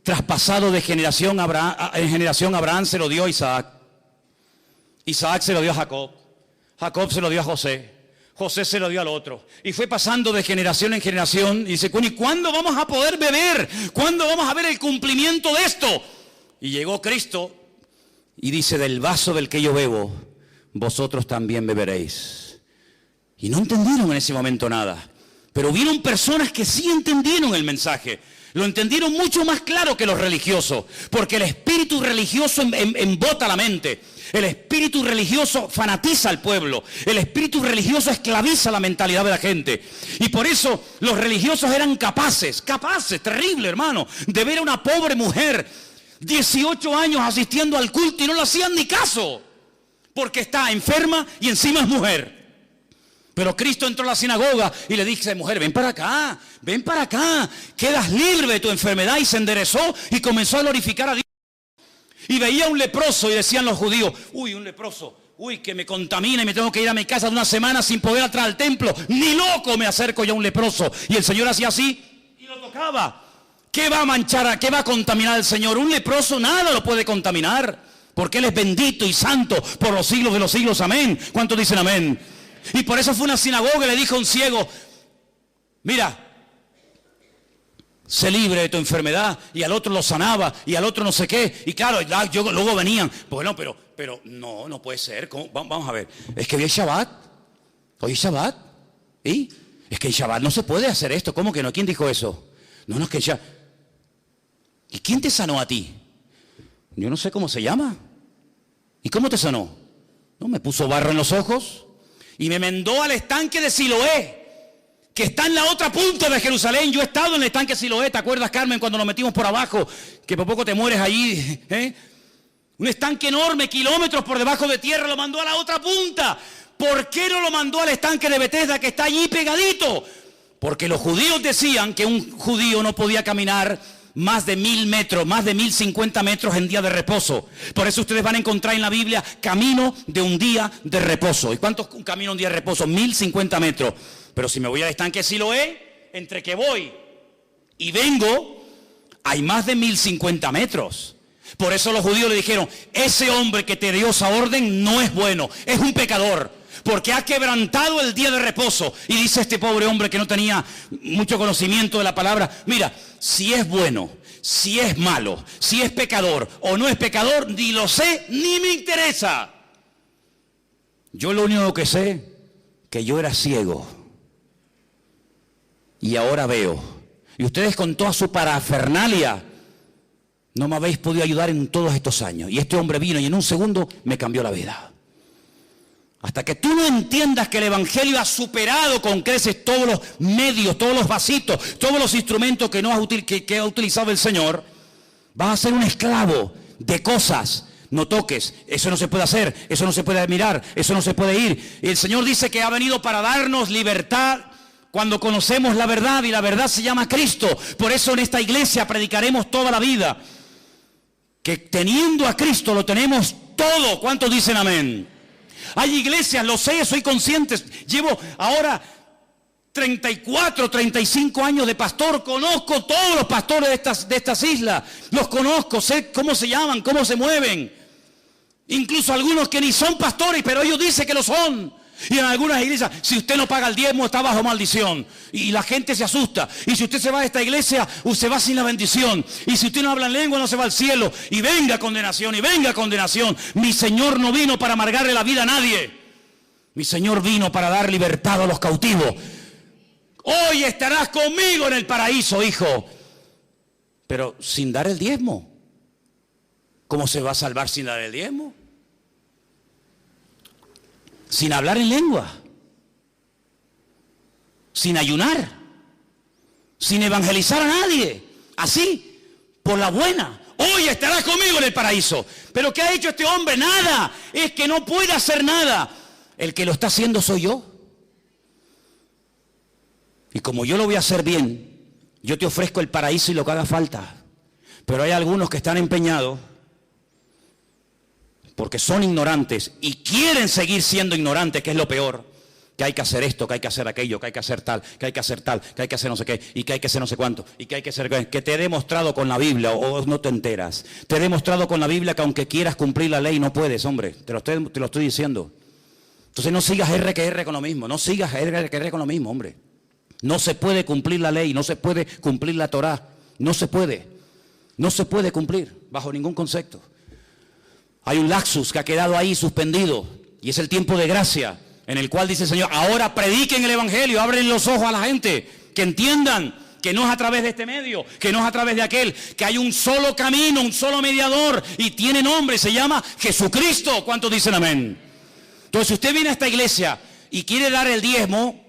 traspasado de generación en generación? Abraham se lo dio a Isaac, Isaac se lo dio a Jacob, Jacob se lo dio a José, José se lo dio al otro, y fue pasando de generación en generación. Y dice, ¿y cuándo vamos a poder beber? ¿Cuándo vamos a ver el cumplimiento de esto? Y llegó Cristo y dice, del vaso del que yo bebo, vosotros también beberéis. Y no entendieron en ese momento nada, pero hubieron personas que sí entendieron el mensaje. Lo entendieron mucho más claro que los religiosos, porque el espíritu religioso embota la mente. El espíritu religioso fanatiza al pueblo. El espíritu religioso esclaviza la mentalidad de la gente. Y por eso los religiosos eran capaces, terrible hermano, de ver a una pobre mujer, 18 años asistiendo al culto y no le hacían ni caso, porque está enferma y encima es mujer. Pero Cristo entró a la sinagoga y le dice, mujer, ven para acá, quedas libre de tu enfermedad. Y se enderezó y comenzó a glorificar a Dios. Y veía un leproso y decían los judíos, uy, un leproso, uy, que me contamina y me tengo que ir a mi casa de una semana sin poder entrar al templo. Ni loco me acerco yo a un leproso. Y el Señor hacía así y lo tocaba. ¿Qué va a manchar, qué va a contaminar al Señor? Un leproso nada lo puede contaminar, porque Él es bendito y santo por los siglos de los siglos. Amén. ¿Cuántos dicen amén? Y por eso fue una sinagoga y le dijo a un ciego, mira, sé libre de tu enfermedad. Y al otro lo sanaba y al otro no sé qué. Y claro, luego venían, bueno, pero no puede ser. Vamos a ver, es que hoy es Shabbat. Hoy es Shabbat. ¿Y? Es que en Shabbat no se puede hacer esto. ¿Cómo que no? ¿Quién dijo eso? No, es que ya. ¿Y quién te sanó a ti? Yo no sé cómo se llama. ¿Y cómo te sanó? No, me puso barro en los ojos y me mandó al estanque de Siloé, que está en la otra punta de Jerusalén. Yo he estado en el estanque de Siloé, ¿te acuerdas, Carmen, cuando nos metimos por abajo? Que por poco te mueres allí, ¿eh? Un estanque enorme, kilómetros por debajo de tierra, lo mandó a la otra punta. ¿Por qué no lo mandó al estanque de Betesda, que está allí pegadito? Porque los judíos decían que un judío no podía caminar más de 1000 metros, más de 1050 metros en día de reposo. Por eso ustedes van a encontrar en la Biblia camino de un día de reposo. ¿Y cuánto es un camino de un día de reposo? 1050 metros. Pero si me voy al estanque Siloé, entre que voy y vengo, hay más de 1050 metros. Por eso los judíos le dijeron, ese hombre que te dio esa orden no es bueno, es un pecador. porque ha quebrantado el día de reposo. Y dice este pobre hombre que no tenía mucho conocimiento de la palabra: mira, si es bueno, si es malo, si es pecador o no es pecador, ni lo sé, ni me interesa. Yo lo único que sé, que yo era ciego y ahora veo. Y ustedes con toda su parafernalia no me habéis podido ayudar en todos estos años. Y este hombre vino y en un segundo me cambió la vida. Hasta que tú no entiendas que el evangelio ha superado con creces todos los medios, todos los vasitos, todos los instrumentos que ha utilizado el Señor, vas a ser un esclavo de cosas. No toques, eso no se puede hacer, eso no se puede mirar, eso no se puede ir. Y el Señor dice que ha venido para darnos libertad cuando conocemos la verdad, y la verdad se llama Cristo. Por eso en esta iglesia predicaremos toda la vida que teniendo a Cristo lo tenemos todo. ¿Cuántos dicen amén? Hay iglesias, lo sé, soy consciente, llevo ahora 34, 35 años de pastor, conozco todos los pastores de estas islas, los conozco, sé cómo se llaman, cómo se mueven, incluso algunos que ni son pastores, pero ellos dicen que lo son. Y en algunas iglesias, si usted no paga el diezmo, está bajo maldición. Y la gente se asusta. Y si usted se va de esta iglesia, usted va sin la bendición. Y si usted no habla en lengua, no se va al cielo. Y venga condenación, y venga condenación. Mi Señor no vino para amargarle la vida a nadie. Mi Señor vino para dar libertad a los cautivos. Hoy estarás conmigo en el paraíso, hijo. Pero sin dar el diezmo. ¿Cómo se va a salvar sin dar el diezmo? Sin hablar en lengua, sin ayunar, sin evangelizar a nadie, así, por la buena. Hoy estarás conmigo en el paraíso. Pero ¿qué ha hecho este hombre? Nada. Es que no puede hacer nada. El que lo está haciendo soy yo. Y como yo lo voy a hacer bien, yo te ofrezco el paraíso y lo que haga falta. Pero hay algunos que están empeñados, porque son ignorantes y quieren seguir siendo ignorantes, que es lo peor, que hay que hacer esto, que hay que hacer aquello, que hay que hacer tal, que hay que hacer tal, que hay que hacer no sé qué, y que hay que hacer no sé cuánto, y que hay que hacer, que te he demostrado con la Biblia, o no te enteras, te he demostrado con la Biblia que aunque quieras cumplir la ley no puedes, hombre, te lo estoy diciendo. Entonces no sigas R que R con lo mismo, no sigas R que R con lo mismo, hombre. No se puede cumplir la ley, no se puede cumplir la Torá, no se puede cumplir bajo ningún concepto. Hay un lapsus que ha quedado ahí suspendido, y es el tiempo de gracia, en el cual dice el Señor: ahora prediquen el evangelio, abren los ojos a la gente, que entiendan que no es a través de este medio, que no es a través de aquel, que hay un solo camino, un solo mediador, y tiene nombre, se llama Jesucristo. ¿Cuántos dicen amén? Entonces, si usted viene a esta iglesia y quiere dar el diezmo,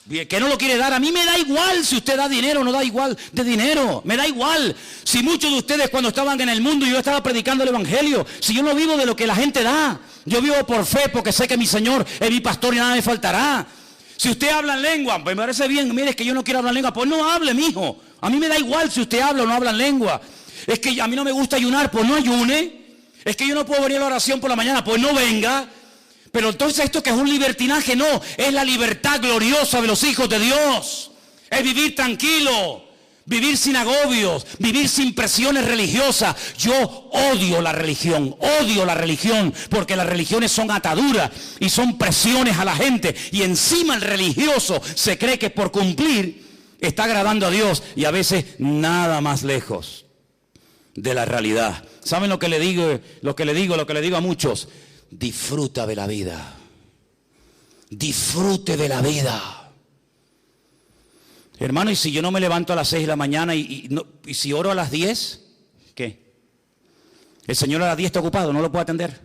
que no lo quiere dar, a mí me da igual si usted da dinero o no da igual de dinero, me da igual. Si muchos de ustedes cuando estaban en el mundo yo estaba predicando el evangelio, si yo no vivo de lo que la gente da, yo vivo por fe porque sé que mi Señor es mi pastor y nada me faltará. Si usted habla en lengua, pues me parece bien, mire, es que yo no quiero hablar en lengua, pues no hable, mijo. A mí me da igual si usted habla o no habla en lengua. Es que a mí no me gusta ayunar, pues no ayune. Es que yo no puedo venir a la oración por la mañana, pues no venga. Pero entonces esto que es un libertinaje, no, es la libertad gloriosa de los hijos de Dios. Es vivir tranquilo, vivir sin agobios, vivir sin presiones religiosas. Yo odio la religión, porque las religiones son ataduras y son presiones a la gente. Y encima el religioso se cree que por cumplir está agradando a Dios, y a veces nada más lejos de la realidad. ¿Saben lo que le digo? Lo que le digo a muchos: disfruta de la vida. Disfrute de la vida. Hermano, y si yo no me levanto a las 6 de la mañana y si oro a las 10, ¿qué? El Señor a las 10 está ocupado, no lo puedo atender.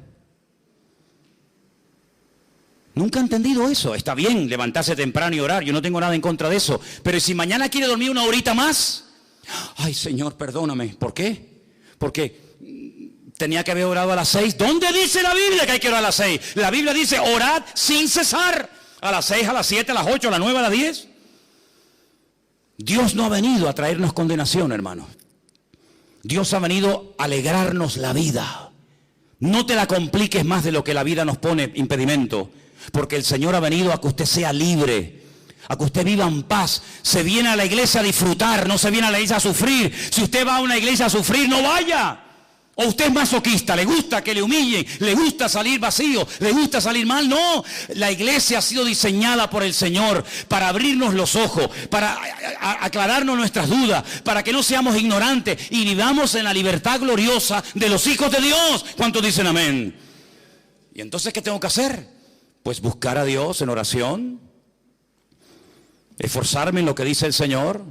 Nunca he entendido eso. Está bien levantarse temprano y orar, yo no tengo nada en contra de eso. Pero si mañana quiere dormir una horita más, ay Señor, perdóname. ¿Por qué? Porque tenía que haber orado a las 6. ¿Dónde dice la Biblia que hay que orar a las 6? La Biblia dice: orad sin cesar. A las 6, a las 7, a las 8, a las 9, a las 10. Dios no ha venido a traernos condenación, hermano. Dios ha venido a alegrarnos la vida. No te la compliques más de lo que la vida nos pone impedimento, porque el Señor ha venido a que usted sea libre, a que usted viva en paz. Se viene a la iglesia a disfrutar, no se viene a la iglesia a sufrir. Si usted va a una iglesia a sufrir, no vaya. ¿O usted es masoquista? ¿Le gusta que le humillen? ¿Le gusta salir vacío? ¿Le gusta salir mal? No, la iglesia ha sido diseñada por el Señor para abrirnos los ojos, para aclararnos nuestras dudas, para que no seamos ignorantes y vivamos en la libertad gloriosa de los hijos de Dios. ¿Cuántos dicen amén? ¿Y entonces qué tengo que hacer? Pues buscar a Dios en oración, esforzarme en lo que dice el Señor.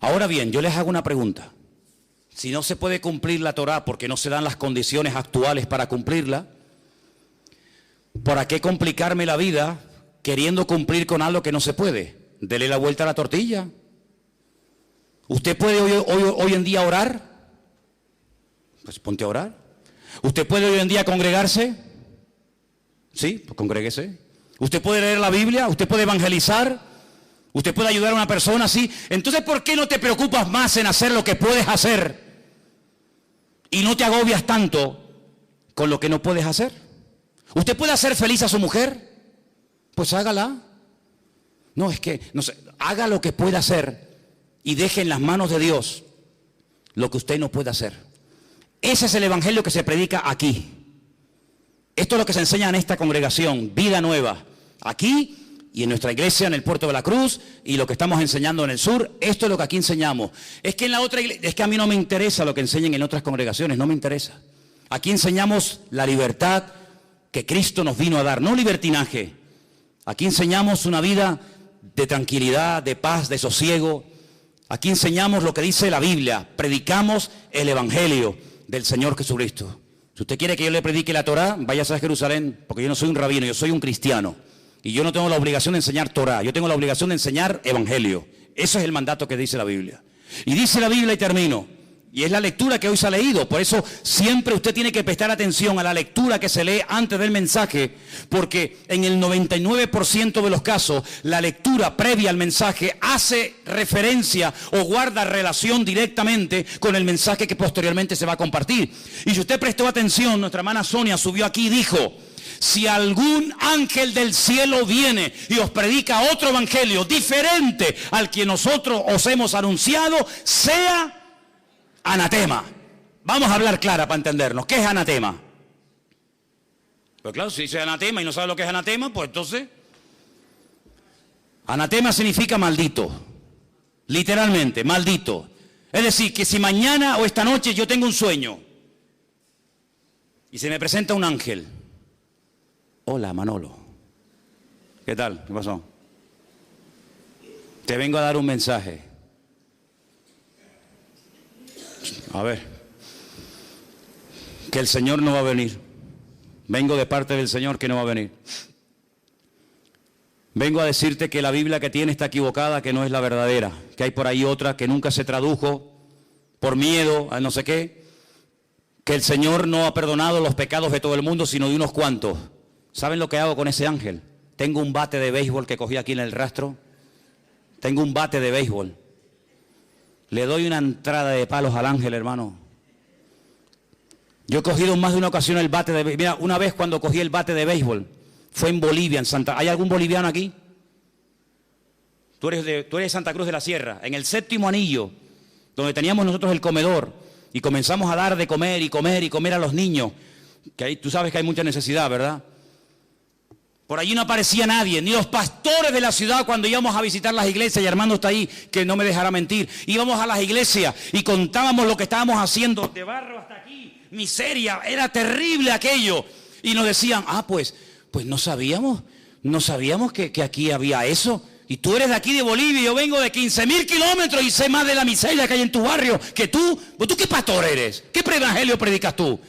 Ahora bien, yo les hago una pregunta. Si no se puede cumplir la Torá porque no se dan las condiciones actuales para cumplirla, ¿para qué complicarme la vida queriendo cumplir con algo que no se puede? Dele la vuelta a la tortilla. ¿Usted puede hoy en día orar? Pues ponte a orar. ¿Usted puede hoy en día congregarse? Sí, pues congréguese. ¿Usted puede leer la Biblia? ¿Usted puede evangelizar? ¿Usted puede ayudar a una persona? Sí. Entonces, ¿por qué no te preocupas más en hacer lo que puedes hacer? Y no te agobias tanto con lo que no puedes hacer. ¿Usted puede hacer feliz a su mujer? Pues hágala. No, es que, no sé, haga lo que pueda hacer y deje en las manos de Dios lo que usted no puede hacer. Ese es el evangelio que se predica aquí. Esto es lo que se enseña en esta congregación, Vida Nueva. Aquí y en nuestra iglesia en el Puerto de la Cruz y lo que estamos enseñando en el sur, esto es lo que aquí enseñamos. Es que en la otra iglesia, es que a mí no me interesa lo que enseñen en otras congregaciones, no me interesa. Aquí enseñamos la libertad que Cristo nos vino a dar, no libertinaje. Aquí enseñamos una vida de tranquilidad, de paz, de sosiego. Aquí enseñamos lo que dice la Biblia, predicamos el evangelio del Señor Jesucristo. Si usted quiere que yo le predique la Torá, váyase a Jerusalén, porque yo no soy un rabino, yo soy un cristiano. Y yo no tengo la obligación de enseñar Torá, yo tengo la obligación de enseñar evangelio. Eso es el mandato que dice la Biblia. Y dice la Biblia, y termino, y es la lectura que hoy se ha leído. Por eso siempre usted tiene que prestar atención a la lectura que se lee antes del mensaje, porque en el 99% de los casos, la lectura previa al mensaje hace referencia o guarda relación directamente con el mensaje que posteriormente se va a compartir. Y si usted prestó atención, nuestra hermana Sonia subió aquí y dijo: si algún ángel del cielo viene y os predica otro evangelio diferente al que nosotros os hemos anunciado, sea anatema. Vamos a hablar clara para entendernos. ¿Qué es anatema? Pues claro, si dice anatema y no sabe lo que es anatema, pues entonces... Anatema significa maldito. Literalmente, maldito. Es decir, que si mañana o esta noche yo tengo un sueño y se me presenta un ángel. Hola, Manolo. ¿Qué tal? ¿Qué pasó? Te vengo a dar un mensaje. A ver. Que el Señor no va a venir. Vengo de parte del Señor que no va a venir. Vengo a decirte que la Biblia que tiene está equivocada, que no es la verdadera. Que hay por ahí otra que nunca se tradujo por miedo a no sé qué. Que el Señor no ha perdonado los pecados de todo el mundo, sino de unos cuantos. ¿Saben lo que hago con ese ángel? Tengo un bate de béisbol que cogí aquí en el rastro. Tengo un bate de béisbol. Le doy una entrada de palos al ángel, hermano. Yo he cogido más de una ocasión el bate de béisbol. Mira, una vez cuando cogí el bate de béisbol, fue en Bolivia, en Santa... ¿Hay algún boliviano aquí? Tú eres de Santa Cruz de la Sierra. En el séptimo anillo, donde teníamos nosotros el comedor, y comenzamos a dar de comer y comer y comer a los niños. Que ahí, tú sabes que hay mucha necesidad, ¿verdad? Por allí no aparecía nadie, ni los pastores de la ciudad cuando íbamos a visitar las iglesias, y Armando está ahí, que no me dejará mentir. Íbamos a las iglesias y contábamos lo que estábamos haciendo, de barro hasta aquí, miseria, era terrible aquello. Y nos decían, pues no sabíamos que aquí había eso. Y tú eres de aquí de Bolivia, y yo vengo de 15.000 kilómetros y sé más de la miseria que hay en tu barrio que tú. ¿Pues tú qué pastor eres? ¿Qué evangelio predicas tú?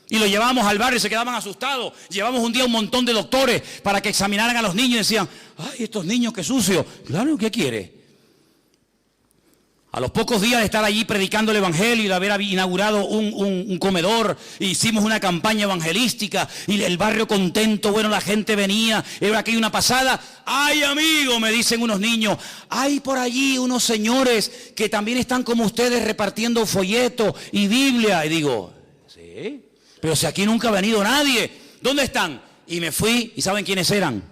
Y lo llevábamos al barrio y se quedaban asustados. Llevamos un día un montón de doctores para que examinaran a los niños y decían, ay, estos niños qué sucios. Claro, ¿qué quiere? A los pocos días de estar allí predicando el evangelio y de haber inaugurado un comedor, hicimos una campaña evangelística y el barrio contento, bueno, la gente venía, era aquella una pasada. Ay, amigo, me dicen unos niños, hay por allí unos señores que también están como ustedes repartiendo folletos y Biblia. Y digo, ¿sí? Pero si aquí nunca ha venido nadie, ¿dónde están? Y me fui, ¿y saben quiénes eran?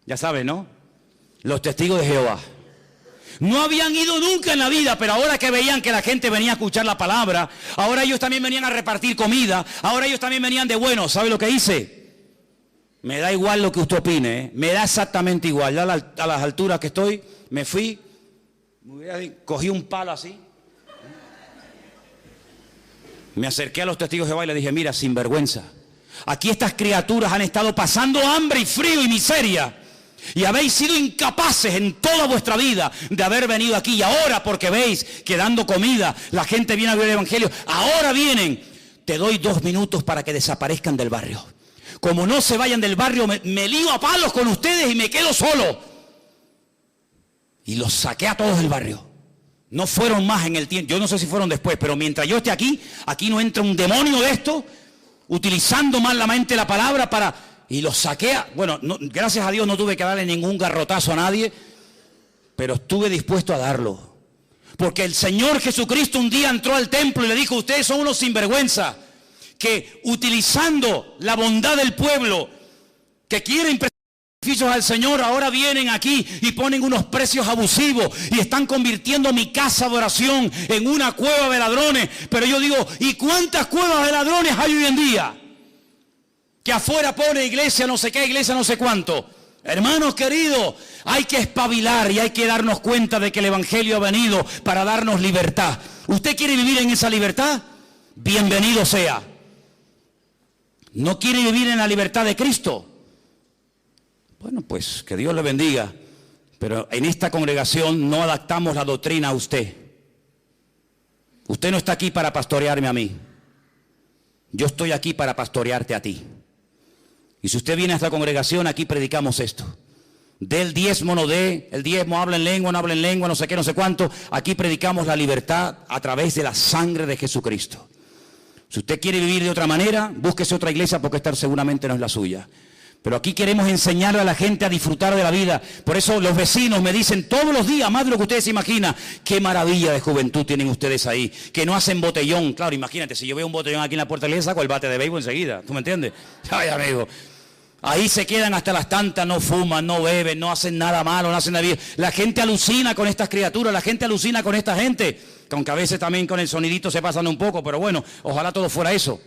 Ya saben, ¿no? Los testigos de Jehová. No habían ido nunca en la vida, pero ahora que veían que la gente venía a escuchar la palabra, ahora ellos también venían a repartir comida, ahora ellos también venían de bueno. ¿Sabe lo que hice? Me da igual lo que usted opine, me da exactamente igual. Ya a las alturas que estoy, me fui, cogí un palo así, me acerqué a los testigos de Jehová y le dije, mira, sinvergüenza, aquí estas criaturas han estado pasando hambre y frío y miseria, y habéis sido incapaces en toda vuestra vida de haber venido aquí, y ahora porque veis que dando comida la gente viene a ver el evangelio, ahora vienen. Te doy 2 minutos para que desaparezcan del barrio. Como no se vayan del barrio, me lío a palos con ustedes y me quedo solo. Y los saqué a todos del barrio. No fueron más en el tiempo, yo no sé si fueron después, pero mientras yo esté aquí no entra un demonio de esto, utilizando malamente la palabra para... Y los saqué, bueno, no, gracias a Dios no tuve que darle ningún garrotazo a nadie, pero estuve dispuesto a darlo. Porque el Señor Jesucristo un día entró al templo y le dijo, ustedes son unos sinvergüenza, que utilizando la bondad del pueblo, que quieren presentar sacrificios al Señor, ahora vienen aquí y ponen unos precios abusivos y están convirtiendo mi casa de oración en una cueva de ladrones. Pero yo digo, ¿y cuántas cuevas de ladrones hay hoy en día? Que afuera pone iglesia no sé qué, iglesia no sé cuánto. Hermanos queridos, hay que espabilar y hay que darnos cuenta de que el evangelio ha venido para darnos libertad. ¿Usted quiere vivir en esa libertad? Bienvenido sea. ¿No quiere vivir en la libertad de Cristo? Bueno, pues que Dios le bendiga. Pero en esta congregación no adaptamos la doctrina a usted. Usted no está aquí para pastorearme a mí. Yo estoy aquí para pastorearte a ti. Y si usted viene a esta congregación, aquí predicamos esto. Del diezmo, no dé, el diezmo, habla en lengua, no habla en lengua, no sé qué, no sé cuánto. Aquí predicamos la libertad a través de la sangre de Jesucristo. Si usted quiere vivir de otra manera, búsquese otra iglesia porque esta seguramente no es la suya. Pero aquí queremos enseñarle a la gente a disfrutar de la vida. Por eso los vecinos me dicen todos los días, más de lo que ustedes se imaginan, qué maravilla de juventud tienen ustedes ahí, que no hacen botellón. Claro, imagínate, si yo veo un botellón aquí en la puerta de la iglesia, saco el bate de béisbol enseguida. ¿Tú me entiendes? Ay, amigo. Ahí se quedan hasta las tantas, no fuman, no beben, no hacen nada malo, no hacen nada bien. La gente alucina con estas criaturas, la gente alucina con esta gente. Aunque a veces también con el sonidito se pasan un poco, pero bueno, ojalá todo fuera eso,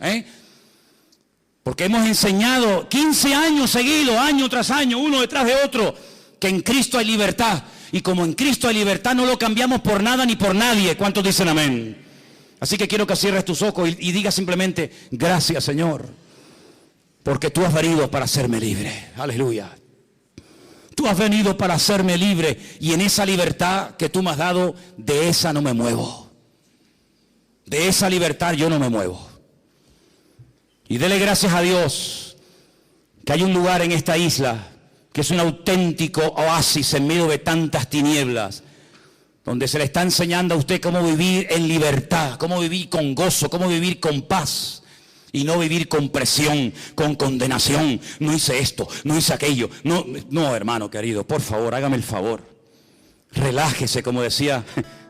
Porque hemos enseñado 15 años seguidos, año tras año, uno detrás de otro, que en Cristo hay libertad. Y como en Cristo hay libertad, no lo cambiamos por nada ni por nadie. ¿Cuántos dicen amén? Así que quiero que cierres tus ojos y digas simplemente, gracias Señor, porque tú has venido para hacerme libre. Aleluya. Tú has venido para hacerme libre y en esa libertad que tú me has dado, de esa no me muevo. De esa libertad yo no me muevo. Y dele gracias a Dios que hay un lugar en esta isla que es un auténtico oasis en medio de tantas tinieblas, donde se le está enseñando a usted cómo vivir en libertad, cómo vivir con gozo, cómo vivir con paz y no vivir con presión, con condenación. No hice esto, no hice aquello. No, hermano querido, por favor, hágame el favor. Relájese, como decía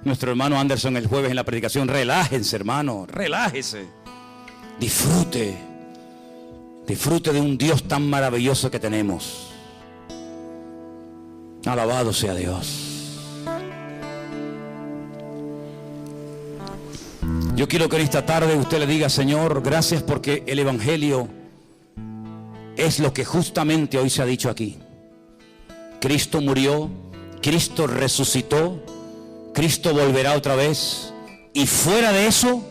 nuestro hermano Anderson el jueves en la predicación. Relájense, hermano, relájese. Disfrute de un Dios tan maravilloso que tenemos. Alabado sea Dios. Yo quiero que en esta tarde usted le diga, Señor, gracias porque el evangelio es lo que justamente hoy se ha dicho aquí. Cristo murió, Cristo resucitó, Cristo volverá otra vez y fuera de eso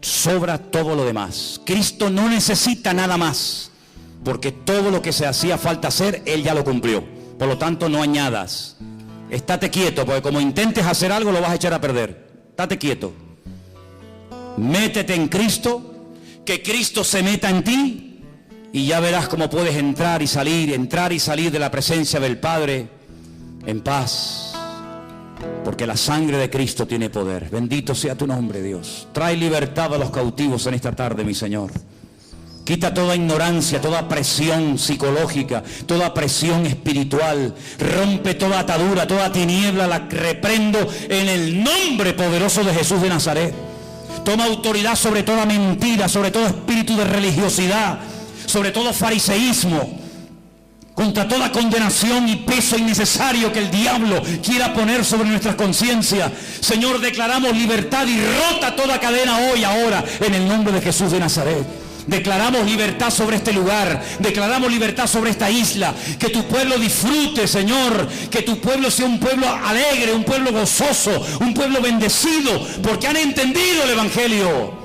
sobra todo lo demás. Cristo no necesita nada más, porque todo lo que se hacía falta hacer, Él ya lo cumplió. Por lo tanto, no añadas. Estate quieto, porque como intentes hacer algo, lo vas a echar a perder. Estate quieto. Métete en Cristo, que Cristo se meta en ti, y ya verás cómo puedes entrar y salir de la presencia del Padre en paz. Porque la sangre de Cristo tiene poder. Bendito sea tu nombre, Dios. Trae libertad a los cautivos en esta tarde, mi Señor. Quita toda ignorancia, toda presión psicológica, toda presión espiritual. Rompe toda atadura, toda tiniebla. La reprendo en el nombre poderoso de Jesús de Nazaret. Toma autoridad sobre toda mentira, sobre todo espíritu de religiosidad, sobre todo fariseísmo. contra toda condenación y peso innecesario que el diablo quiera poner sobre nuestras conciencias. Señor, declaramos libertad y rota toda cadena hoy, ahora, en el nombre de Jesús de Nazaret. Declaramos libertad sobre este lugar, declaramos libertad sobre esta isla, que tu pueblo disfrute, Señor, que tu pueblo sea un pueblo alegre, un pueblo gozoso, un pueblo bendecido, porque han entendido el Evangelio.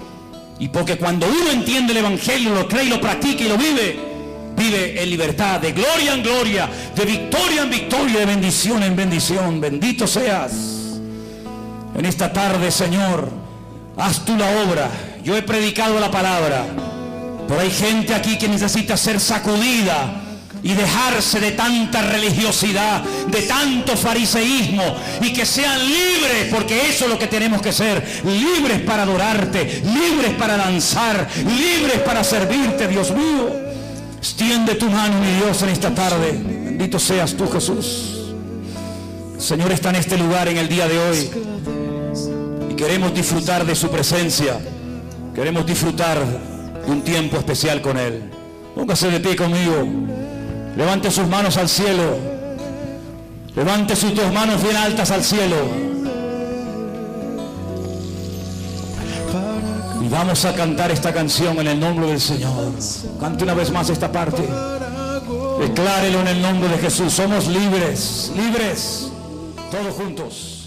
Y porque cuando uno entiende el Evangelio, lo cree y lo practica y lo vive, vive en libertad, de gloria en gloria, de victoria en victoria, de bendición en bendición. Bendito seas. En esta tarde, Señor, haz tú la obra. Yo he predicado la palabra, pero hay gente aquí que necesita ser sacudida y dejarse de tanta religiosidad, de tanto fariseísmo, y que sean libres, porque eso es lo que tenemos que ser, libres para adorarte, libres para danzar, libres para servirte, Dios mío. Extiende tu mano, mi Dios, en esta tarde. Bendito seas tú, Jesús. El Señor está en este lugar en el día de hoy y queremos disfrutar de su presencia. Queremos disfrutar de un tiempo especial con Él. Póngase de pie conmigo. Levante sus manos al cielo. Levante sus dos manos bien altas al cielo. Y vamos a cantar esta canción en el nombre del Señor. Cante una vez más esta parte. Declárelo en el nombre de Jesús. Somos libres, libres, todos juntos.